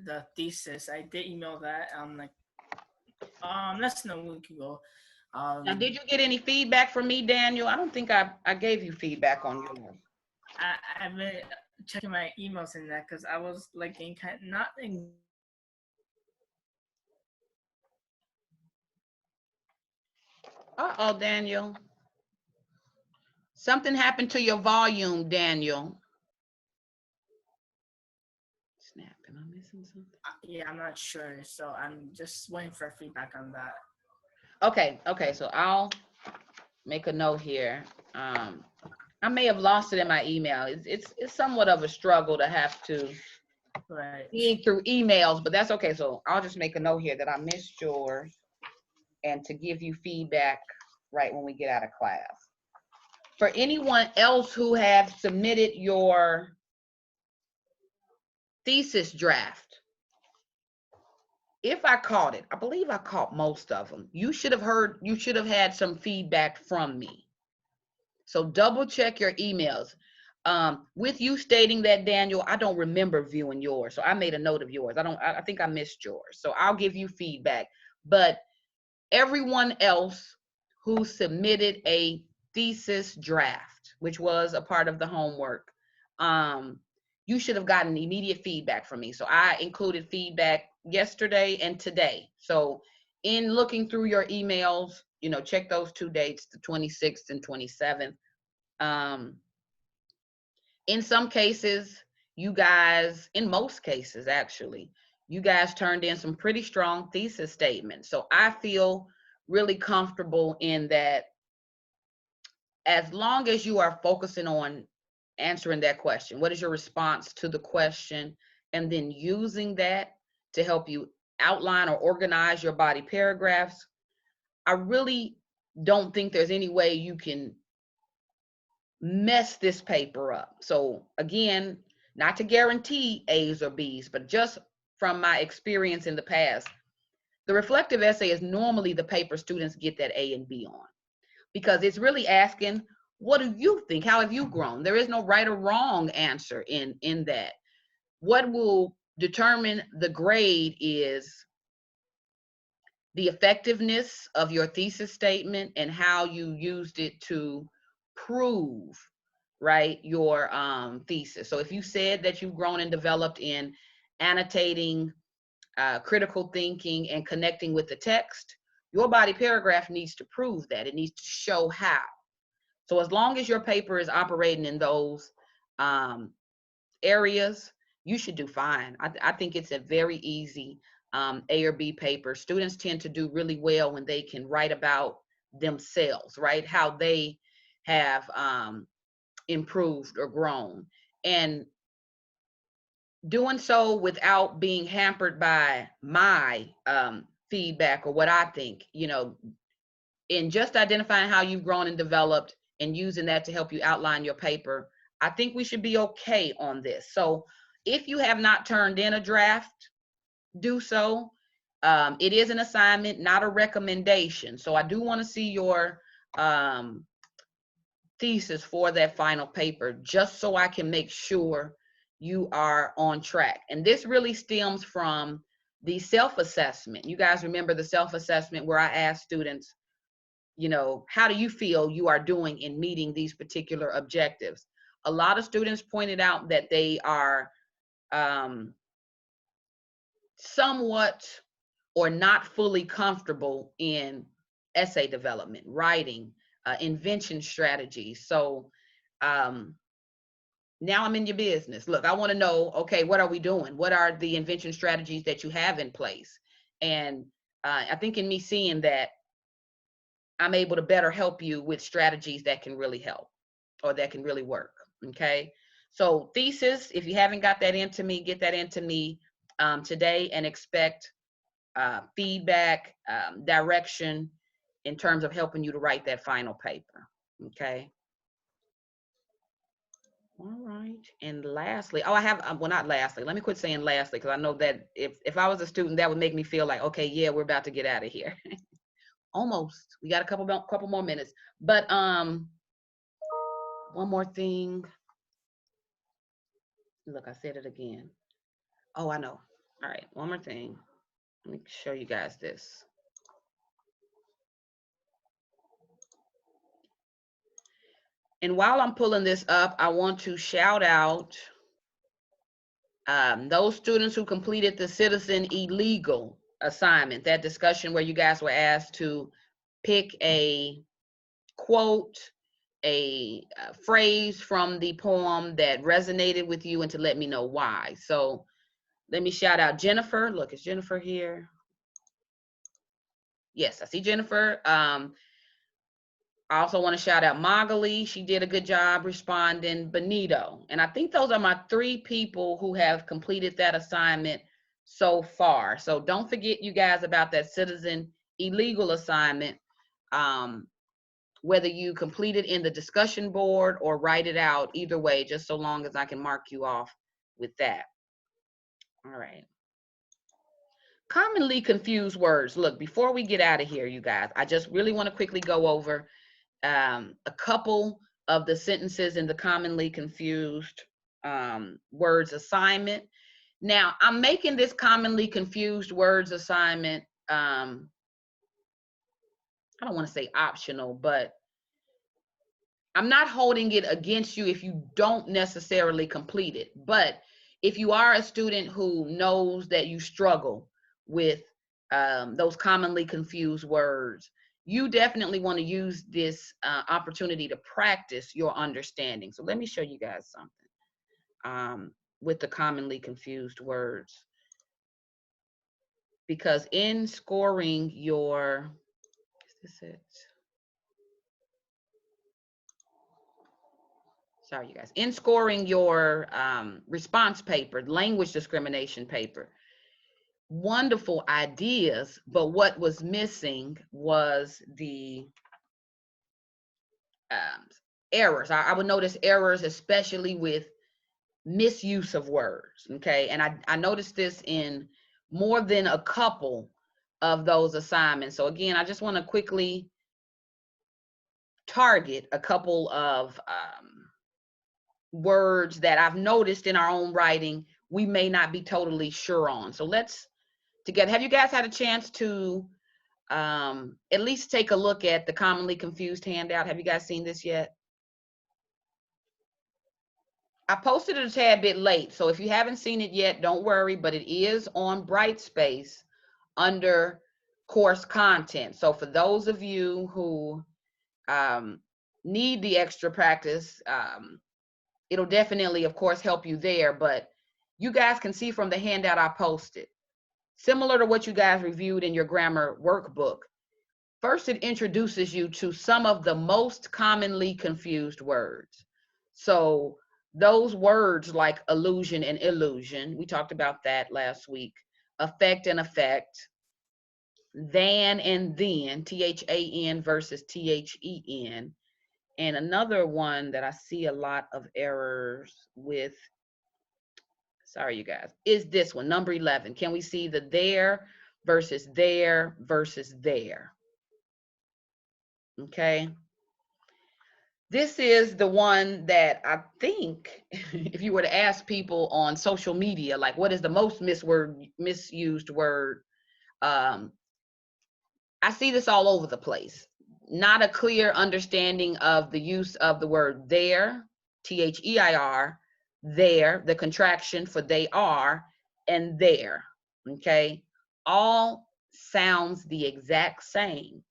the thesis. I did email that like less than a week ago. Now, did you get any feedback from me, Daniel? I don't think I gave you feedback on yours. I've been checking my emails in that because I was like in kind not in. Uh-oh, Daniel. Something happened to your volume, Daniel. Snap, am I missing something? Yeah, I'm not sure. So I'm just waiting for feedback on that. Okay, so I'll make a note here. I may have lost it in my email. It's somewhat of a struggle to have to dig through emails, but that's okay. So I'll just make a note here that I missed yours and to give you feedback right when we get out of class. For anyone else who have submitted your thesis draft, if I caught it, I believe I caught most of them. You should have had some feedback from me. So double check your emails. With you stating that, Daniel, I don't remember viewing yours. So I made a note of yours. I think I missed yours. So I'll give you feedback. But everyone else who submitted a thesis draft, which was a part of the homework, you should have gotten immediate feedback from me. So I included feedback yesterday and today. So in looking through your emails, you know, check those 2 dates, the 26th and 27th. In some cases, you guys, in most cases actually, you guys turned in some pretty strong thesis statements. So I feel really comfortable in that, as long as you are focusing on answering that question, what is your response to the question, and then using that to help you outline or organize your body paragraphs, I really don't think there's any way you can mess this paper up. So again, not to guarantee A's or B's, but just from my experience in the past, the reflective essay is normally the paper students get that A and B on, because it's really asking, what do you think? How have you grown? There is no right or wrong answer in that. What will determine the grade is the effectiveness of your thesis statement and how you used it to prove, right, your thesis. So if you said that you've grown and developed in annotating, critical thinking, and connecting with the text, your body paragraph needs to prove that. It needs to show how. So as long as your paper is operating in those areas, you should do fine. I think it's a very easy A or B paper. Students tend to do really well when they can write about themselves, right? How they have improved or grown. And doing so without being hampered by my feedback or what I think, you know, in just identifying how you've grown and developed and using that to help you outline your paper, I think we should be okay on this. So if you have not turned in a draft, do so. It is an assignment, not a recommendation. So I do want to see your thesis for that final paper, just so I can make sure you are on track. And this really stems from the self-assessment. You guys remember the self-assessment where I asked students, you know, how do you feel you are doing in meeting these particular objectives? A lot of students pointed out that they are somewhat or not fully comfortable in essay development, writing, invention strategies. So now I'm in your business. Look, I want to know, okay, what are we doing? What are the invention strategies that you have in place? And I think in me seeing that, I'm able to better help you with strategies that can really help or that can really work, okay? So thesis, if you haven't got that into me, get that into me today, and expect feedback, direction in terms of helping you to write that final paper, okay? All right, and lastly, oh, I have, well, not lastly, let me quit saying lastly, because I know that if I was a student, that would make me feel like, okay, yeah, we're about to get out of here. Almost, we got a couple more minutes, but one more thing. Look, I said it again. Oh, I know. All right, one more thing. Let me show you guys this. And while I'm pulling this up, I want to shout out those students who completed the citizen illegal assignment, that discussion where you guys were asked to pick a quote, a phrase from the poem that resonated with you and to let me know why. So let me shout out Jennifer. Look, is Jennifer here? Yes, I see Jennifer. I also want to shout out Magali. She did a good job responding. Benito. And I think those are my 3 people who have completed that assignment so far. So don't forget, you guys, about that citizen illegal assignment. Whether you complete it in the discussion board or write it out, either way, just so long as I can mark you off with that. All right. Commonly confused words. Look, before we get out of here, you guys, I just really want to quickly go over a couple of the sentences in the commonly confused words assignment. Now, I'm making this commonly confused words assignment, I don't want to say optional, but I'm not holding it against you if you don't necessarily complete it. But if you are a student who knows that you struggle with those commonly confused words, you definitely want to use this opportunity to practice your understanding. So let me show you guys something with the commonly confused words. Because in scoring your, is this it? Sorry, you guys. In scoring your response paper, language discrimination paper, wonderful ideas, but what was missing was the errors. I would notice errors, especially with misuse of words, okay? And I noticed this in more than a couple of those assignments. So again, I just want to quickly target a couple of words that I've noticed in our own writing we may not be totally sure on. So let's together, have you guys had a chance to at least take a look at the commonly confused handout? Have you guys seen this yet? I posted it a tad bit late, so if you haven't seen it yet, don't worry, but it is on Brightspace under course content. So for those of you who need the extra practice, it'll definitely, of course, help you there, but you guys can see from the handout I posted, similar to what you guys reviewed in your grammar workbook. First, it introduces you to some of the most commonly confused words. So those words like illusion and illusion, we talked about that last week, affect and effect, than and then, THAN versus THEN, and another one that I see a lot of errors with, sorry you guys, is this one, number 11. Can we see the there versus there versus there? Okay. This is the one that I think if you were to ask people on social media, like what is the most misused word? I see this all over the place. Not a clear understanding of the use of the word there, THEIR, there, the contraction for they are, and there, okay? All sounds the exact same.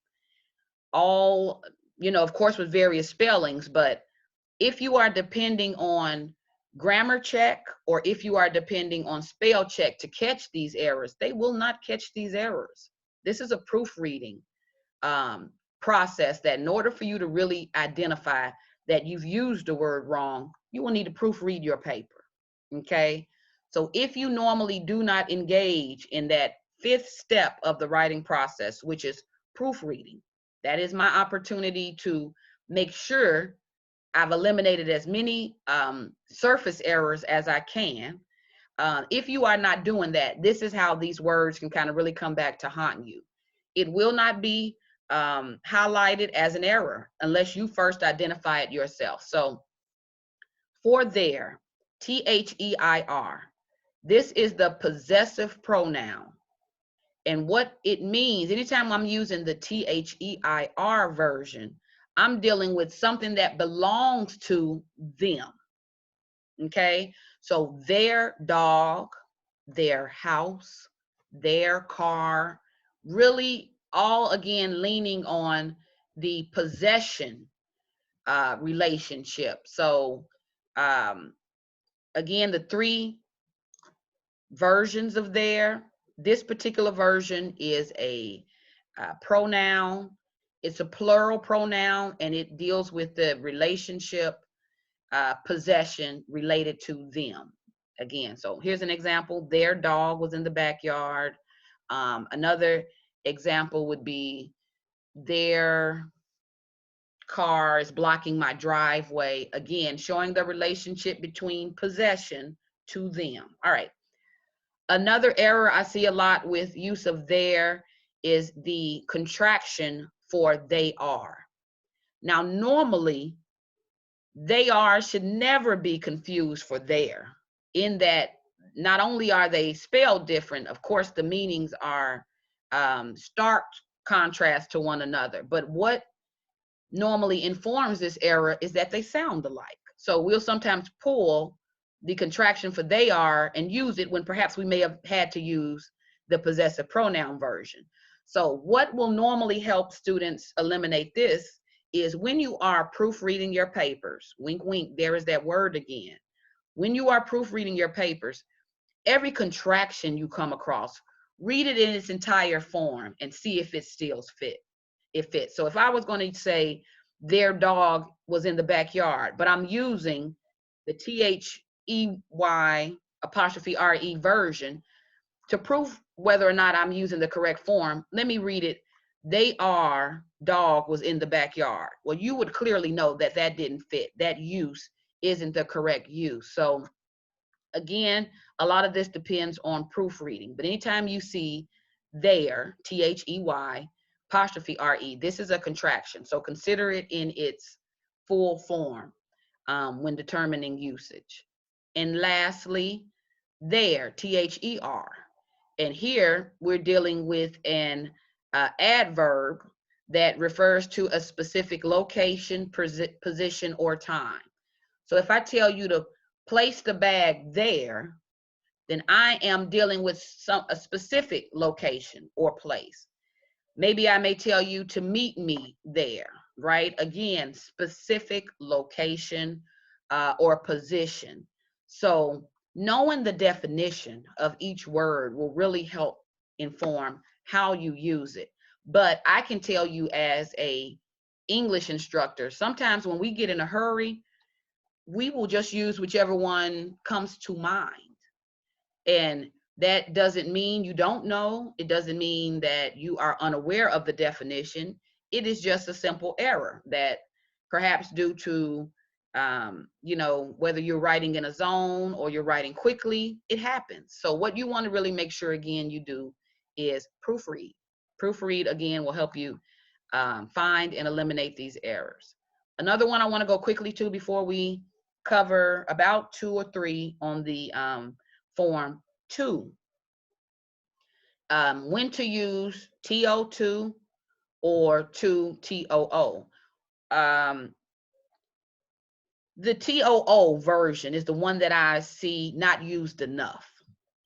All, you know, of course with various spellings, but if you are depending on grammar check or if you are depending on spell check to catch these errors, they will not catch these errors. This is a proofreading process that in order for you to really identify that you've used the word wrong, you will need to proofread your paper, okay? So if you normally do not engage in that 5th step of the writing process, which is proofreading, that is my opportunity to make sure I've eliminated as many surface errors as I can. If you are not doing that, this is how these words can kind of really come back to haunt you. It will not be highlighted as an error unless you first identify it yourself. So for there, THEIR, this is the possessive pronoun. And what it means, anytime I'm using the THEIR version, I'm dealing with something that belongs to them, okay? So their dog, their house, their car, really all again leaning on the possession relationship. So again, the 3 versions of there, this particular version is a pronoun. It's a plural pronoun and it deals with the relationship possession related to them. Again, so here's an example. Their dog was in the backyard. Another example would be their car is blocking my driveway. Again, showing the relationship between possession to them. All right. Another error I see a lot with use of there is the contraction for they are. Now, normally, they are should never be confused for there, in that not only are they spelled different, of course, the meanings are stark contrast to one another. But what normally informs this error is that they sound alike. So we'll sometimes pull the contraction for they are and use it when perhaps we may have had to use the possessive pronoun version. So what will normally help students eliminate this is when you are proofreading your papers, wink, wink, there is that word again. When you are proofreading your papers, every contraction you come across, read it in its entire form and see if it still fits. So if I was going to say their dog was in the backyard, but I'm using the THEY''RE version to prove whether or not I'm using the correct form, let me read it. They are dog was in the backyard. Well, you would clearly know that that didn't fit. That use isn't the correct use. So again, a lot of this depends on proofreading, but anytime you see there, THEY''RE, this is a contraction. So consider it in its full form when determining usage. And lastly, there, THER. And here we're dealing with an adverb that refers to a specific location, position, or time. So if I tell you to place the bag there, then I am dealing with a specific location or place. Maybe I may tell you to meet me there, right? Again, specific location or position. So knowing the definition of each word will really help inform how you use it. But I can tell you as a English instructor, sometimes when we get in a hurry, we will just use whichever one comes to mind. And that doesn't mean you don't know. It doesn't mean that you are unaware of the definition. It is just a simple error that perhaps due to, whether you're writing in a zone or you're writing quickly, it happens. So what you want to really make sure, again, you do is proofread. Proofread, again, will help you find and eliminate these errors. Another one I want to go quickly to before we cover about 2 or 3 on the form 2. When to use TO2 or to TOO. The TOO version is the one that I see not used enough.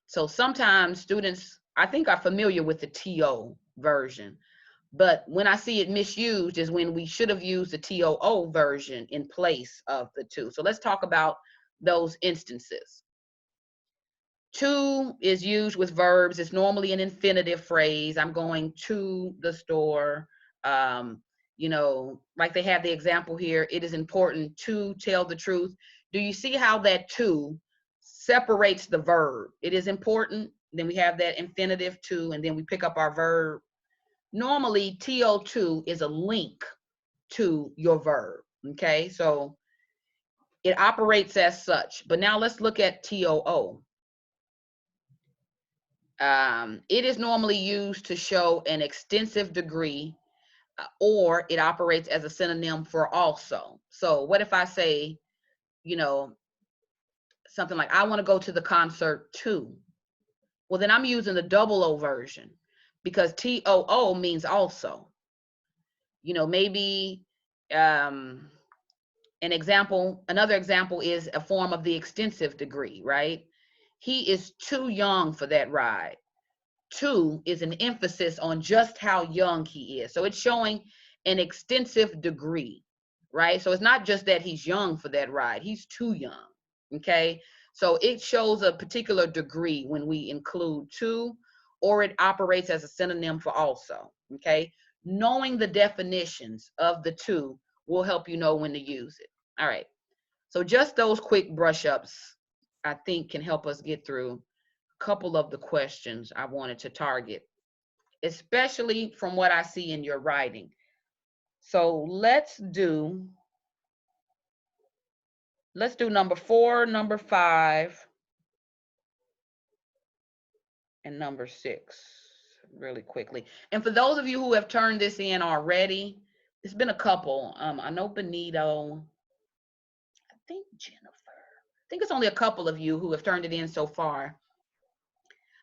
So sometimes students, I think, are familiar with the TO version, but when I see it misused is when we should have used the TOO version in place of the 2. So let's talk about those instances. To is used with verbs. It's normally an infinitive phrase. I'm going to the store. Like they have the example here, it is important to tell the truth. Do you see how that to separates the verb? It is important. Then we have that infinitive to, and then we pick up our verb. Normally, TO2 is a link to your verb, okay? So it operates as such. But now let's look at TOO. It is normally used to show an extensive degree, or it operates as a synonym for also. So what if I say, something like, I want to go to the concert too? Well, then I'm using the double O version because TOO means also. Maybe another example is a form of the extensive degree, right? He is too young for that ride. Too is an emphasis on just how young he is. So it's showing an extensive degree, right? So it's not just that he's young for that ride. He's too young, okay? So it shows a particular degree when we include to, or it operates as a synonym for also, okay? Knowing the definitions of the to will help you know when to use it. All right. So just those quick brush ups, I think, can help us get through a couple of the questions I wanted to target, especially from what I see in your writing. So let's do number 4, number 5, and number 6 really quickly. And for those of you who have turned this in already, it's been a couple. I know Benito, I think Jennifer. I think it's only a couple of you who have turned it in so far.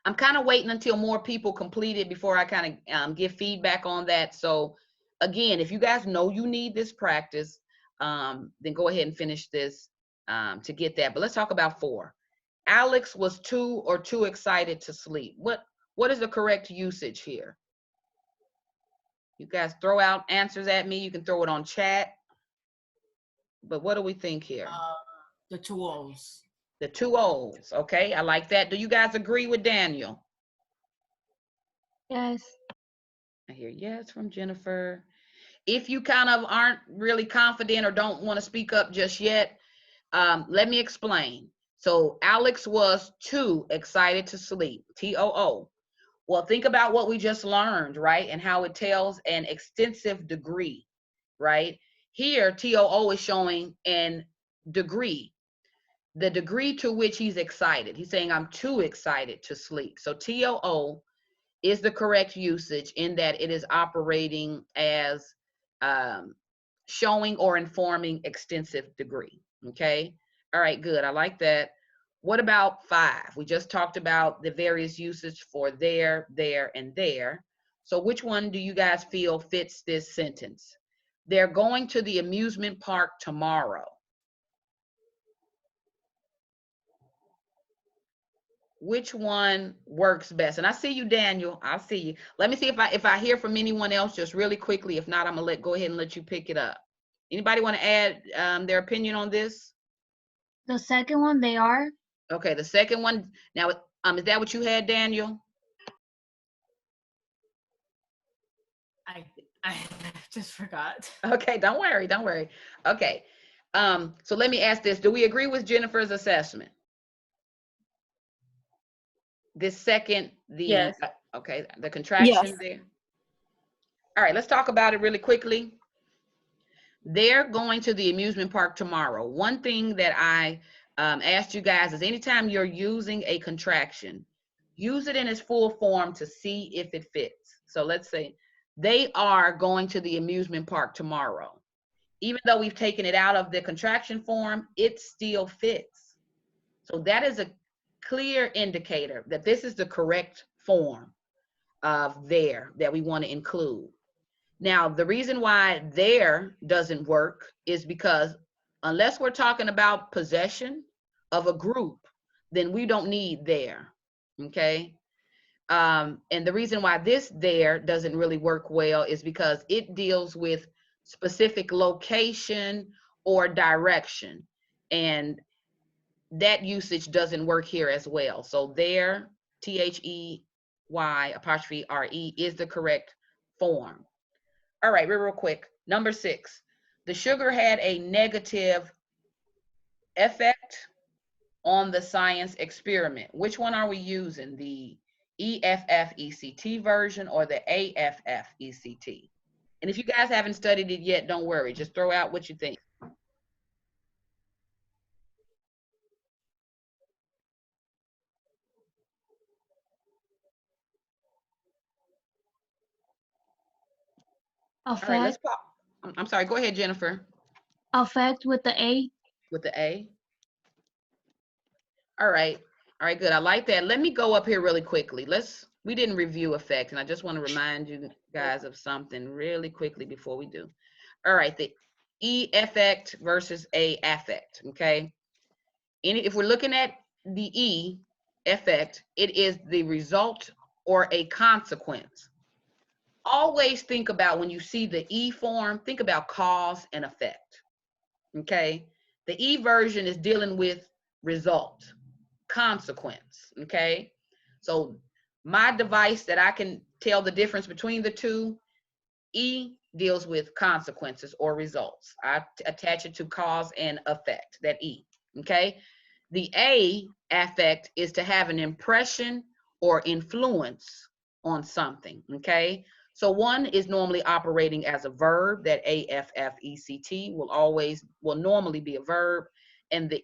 I'm kind of waiting until more people complete it before I kind of give feedback on that. So again, if you guys know you need this practice, then go ahead and finish this to get that. But let's talk about 4. Alex was too excited to sleep. What is the correct usage here? You guys throw out answers at me. You can throw it on chat. But what do we think here? The 2 O's. The 2 O's. Okay, I like that. Do you guys agree with Daniel? Yes. I hear yes from Jennifer. If you kind of aren't really confident or don't want to speak up just yet, let me explain. So Alex was too excited to sleep, T-O-O. Well, think about what we just learned, right? And how it tells an extensive degree, right? Here, T-O-O is showing an degree, the degree to which he's excited. He's saying, I'm too excited to sleep. So T-O-O is the correct usage in that it is operating as showing or informing extensive degree, okay? All right, good, I like that. What about 5? We just talked about the various usage for there, and there. So which one do you guys feel fits this sentence? They're going to the amusement park tomorrow. Which one works best? And I see you, Daniel. I see you. Let me see if I hear from anyone else just really quickly. If not, I'm gonna go ahead and let you pick it up. Anybody want to add their opinion on this? The second one, they are. Okay, the second one. Now, is that what you had, Daniel? I just forgot. Okay, don't worry, don't worry. Okay, so let me ask this: do we agree with Jennifer's assessment? This second, Yes. okay, the contraction Yes. there. All right, let's talk about it really quickly. They're going to the amusement park tomorrow. One thing that I asked you guys is anytime you're using a contraction, use it in its full form to see if it fits. So let's say they are going to the amusement park tomorrow. Even though we've taken it out of the contraction form, it still fits. So that is a clear indicator that this is the correct form of there that we want to include. Now, the reason why there doesn't work is because unless we're talking about possession of a group, then we don't need there, okay? And the reason why this there doesn't really work well is because it deals with specific location or direction. And that usage doesn't work here as well. So there, T-H-E-Y''R-E is the correct form. All right, real quick. Number 6, the sugar had a negative effect on the science experiment. Which one are we using? The EFF-ECT version or the AFF-ECT? And if you guys haven't studied it yet, don't worry. Just throw out what you think. Affect. All right, let's pop. I'm sorry, go ahead, Jennifer. Affect with the A. With the A. All right, good. I like that. Let me go up here really quickly. We didn't review effect, and I just want to remind you guys of something really quickly before we do. All right, the E effect versus A affect, okay? If we're looking at the E effect, it is the result or a consequence. Always think about when you see the E form, think about cause and effect, okay? The E version is dealing with result, consequence, okay? So my device that I can tell the difference between the two, E deals with consequences or results. I attach it to cause and effect, that E, okay? The A affect is to have an impression or influence on something, okay? So one is normally operating as a verb, that AFF-ECT will normally be a verb, and the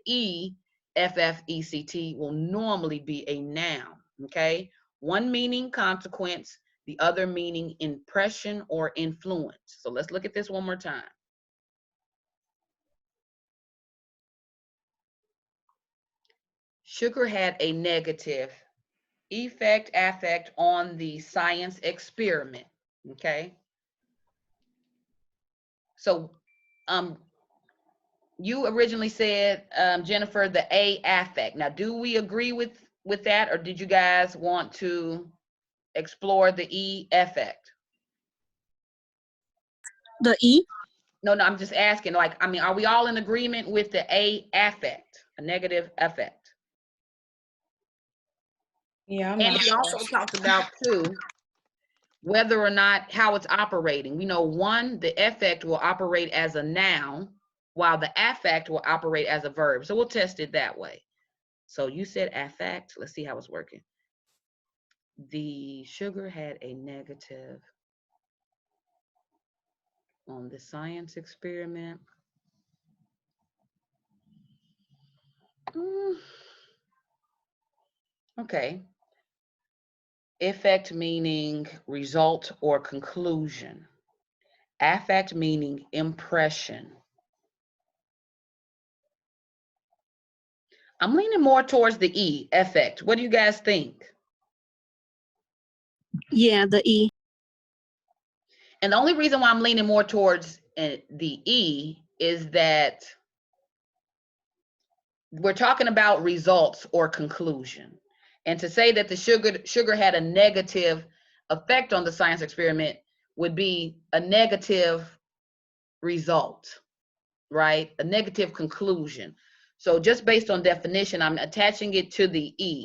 EFF-ECT will normally be a noun, okay? One meaning consequence, the other meaning impression or influence. So let's look at this one more time. Sugar had a negative effect, affect on the science experiment, okay? So you originally said, Jennifer, the A affect. Now, do we agree with that, or did you guys want to explore the E affect? The E? No, I'm just asking, like, I mean, are we all in agreement with the A affect, a negative affect? Yeah, I'm And not we sure. also talked about, too, whether or not how it's operating. We know one, the affect will operate as a noun, while the affect will operate as a verb. So we'll test it that way. So you said affect. Let's see how it's working. The sugar had a negative on the science experiment. Okay. Effect meaning result or conclusion. Affect meaning impression. I'm leaning more towards the E, affect. What do you guys think? Yeah, the E. And the only reason why I'm leaning more towards the E is that we're talking about results or conclusion. And to say that the sugar had a negative effect on the science experiment would be a negative result, right? A negative conclusion. So just based on definition, I'm attaching it to the E.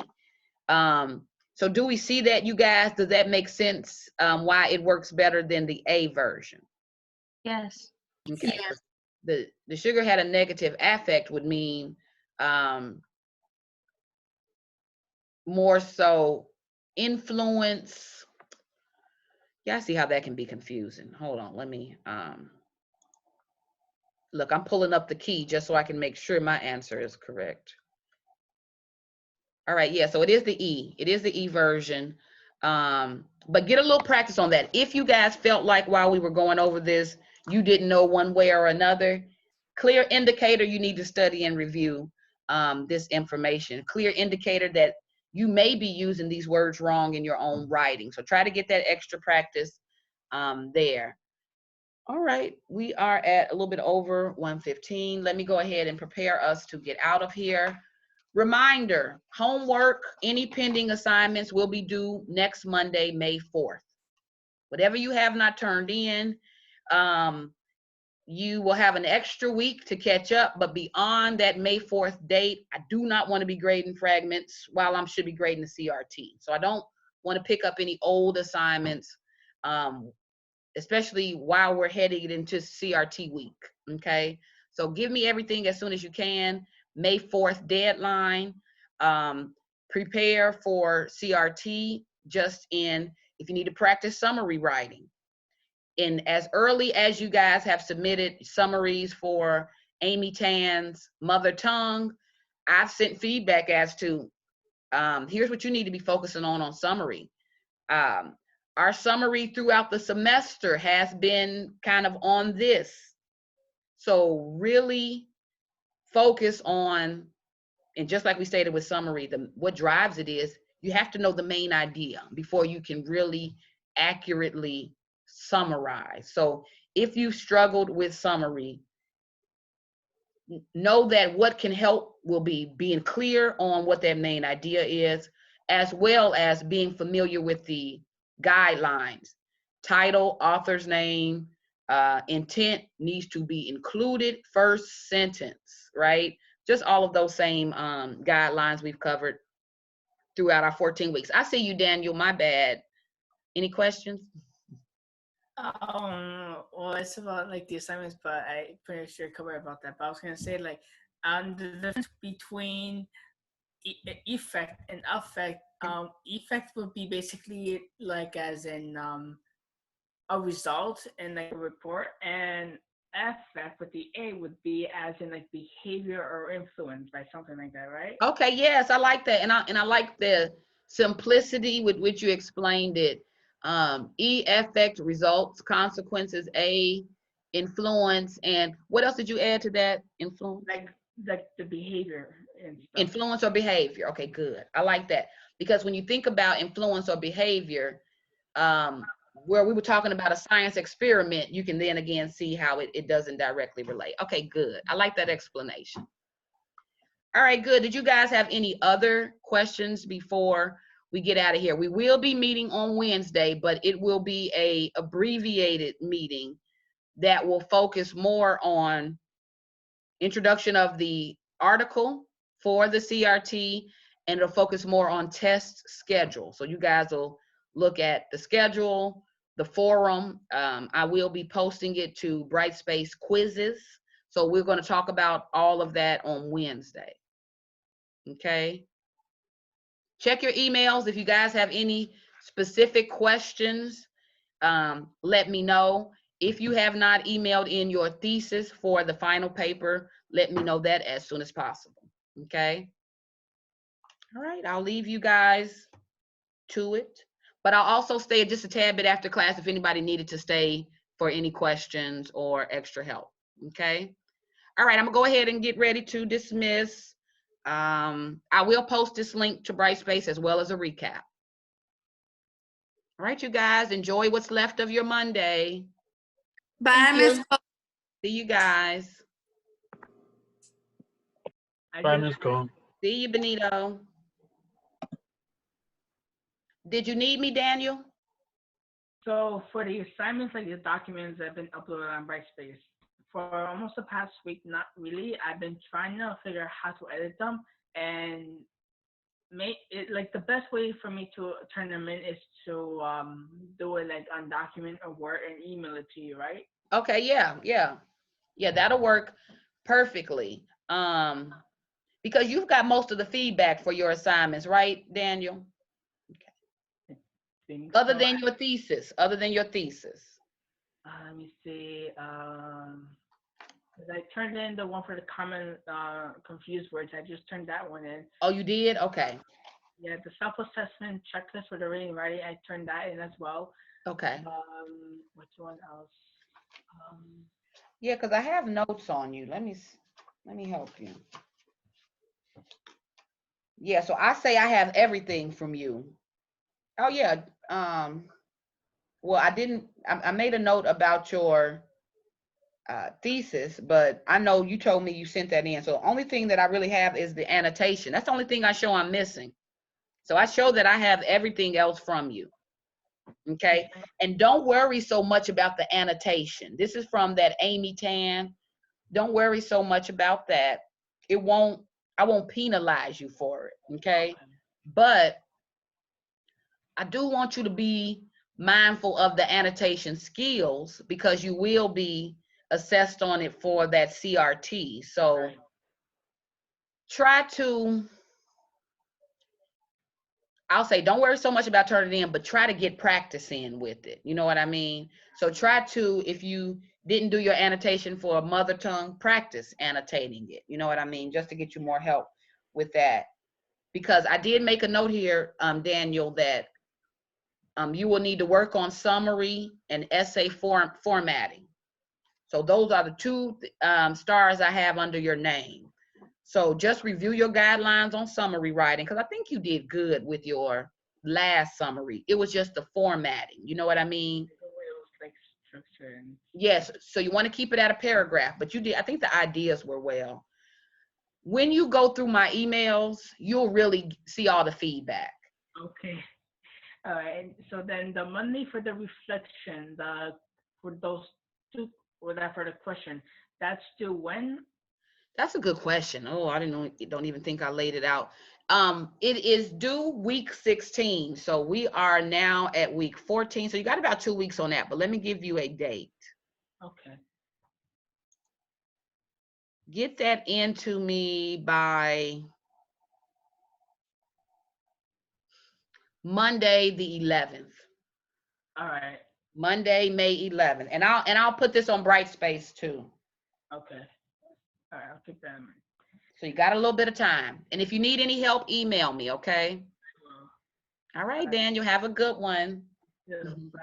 So do we see that, you guys? Does that make sense, why it works better than the A version? Yes. Okay. Yeah. The sugar had a negative affect would mean more so influence. Yeah, I see how that can be confusing. Hold on, let me look, I'm pulling up the key just so I can make sure my answer is correct. All right, yeah, so it is the E. It is the E version. But get a little practice on that. If you guys felt like while we were going over this, you didn't know one way or another, clear indicator you need to study and review this information. Clear indicator that you may be using these words wrong in your own writing. So try to get that extra practice there. All right, we are at a little bit over 1:15. Let me go ahead and prepare us to get out of here. Reminder, homework, any pending assignments will be due next Monday, May 4th. Whatever you have not turned in, you will have an extra week to catch up, but beyond that May 4th date, I do not want to be grading fragments while I should be grading the CRT. So I don't want to pick up any old assignments, especially while we're heading into CRT week, okay? So give me everything as soon as you can. May 4th deadline. Prepare for CRT just in, if you need to practice summary writing. And as early as you guys have submitted summaries for Amy Tan's mother tongue, I've sent feedback as to, here's what you need to be focusing on summary. Our summary throughout the semester has been kind of on this. So really focus on, and just like we stated with summary, what drives it is you have to know the main idea before you can really accurately summarize. So if you struggled with summary, know that what can help will be being clear on what that main idea is, as well as being familiar with the guidelines. Title, author's name, intent needs to be included, first sentence, right? Just all of those same guidelines we've covered throughout our 14 weeks. I see you, Daniel, my bad. Any questions? Well, it's about like the assignments, but I pretty sure covered about that. But I was gonna say like, the difference between effect and affect. Effect would be basically like as in a result and like a report, and affect with the A would be as in like behavior or influence by something like that, right? Okay, yes, I like that, and I like the simplicity with which you explained it. E, affect, results, consequences. A, influence, and what else did you add to that? Influence. Like the behavior and stuff. Influence or behavior. Okay, good. I like that, because when you think about influence or behavior, where we were talking about a science experiment, you can then again see how it doesn't directly relate. Okay, good. I like that explanation. All right, good. Did you guys have any other questions before we get out of here? We will be meeting on Wednesday, but it will be a abbreviated meeting that will focus more on introduction of the article for the CRT, and it'll focus more on test schedule. So you guys will look at the schedule, the forum. I will be posting it to Brightspace quizzes. So we're going to talk about all of that on Wednesday. Okay. Check your emails. If you guys have any specific questions, let me know. If you have not emailed in your thesis for the final paper, let me know that as soon as possible. Okay. All right. I'll leave you guys to it, but I'll also stay just a tad bit after class if anybody needed to stay for any questions or extra help. Okay. All right. I'm gonna go ahead and get ready to dismiss. I will post this link to Brightspace as well as a recap. All right, you guys, enjoy what's left of your Monday. Bye, Miss. See you guys. Bye, Ms. Cole. See you, Benito. Did you need me, Daniel? So for the assignments, like the documents that have been uploaded on Brightspace, for almost the past week, not really. I've been trying to figure out how to edit them, and make it like the best way for me to turn them in is to do it like on document or Word and email it to you, right? Okay, yeah, that'll work perfectly. Because you've got most of the feedback for your assignments, right, Daniel? Okay. Other than your thesis. Let me see. I turned in the one for the common confused words. I just turned that one in. Oh, you did? Okay. Yeah, the self-assessment checklist for the reading and writing, I turned that in as well. Okay. Which one else? Yeah, because I have notes on you. Let me help you. Yeah, so I say I have everything from you. Oh yeah. Well, I made a note about your thesis, but I know you told me you sent that in. So the only thing that I really have is the annotation. That's the only thing I show I'm missing. So I show that I have everything else from you. Okay. And don't worry so much about the annotation. This is from that Amy Tan. Don't worry so much about that. I won't penalize you for it. Okay. But I do want you to be mindful of the annotation skills because you will be assessed on it for that CRT. So try to, I'll say, don't worry so much about turning it in, but try to get practice in with it. You know what I mean? So try to, if you didn't do your annotation for a mother tongue, practice annotating it. You know what I mean? Just to get you more help with that. Because I did make a note here, Daniel, that you will need to work on summary and essay formatting. So those are the two stars I have under your name. So just review your guidelines on summary writing, because I think you did good with your last summary. It was just the formatting. You know what I mean? Yes. So you want to keep it at a paragraph, but you did. I think the ideas were well. When you go through my emails, you'll really see all the feedback. Okay. All right. So then the Monday for the reflection, for those two, or that for the question, that's due when? That's a good question. Oh, I don't even think I laid it out. It is due week 16. So we are now at week 14. So you got about 2 weeks on that, but let me give you a date. Okay. Get that into me by Monday, the 11th. All right. Monday, May 11th. And I'll put this on Brightspace too. Okay. All right, I'll keep that in mind. So you got a little bit of time. And if you need any help, email me, okay? All right, Daniel, have a good one. Yeah, bye.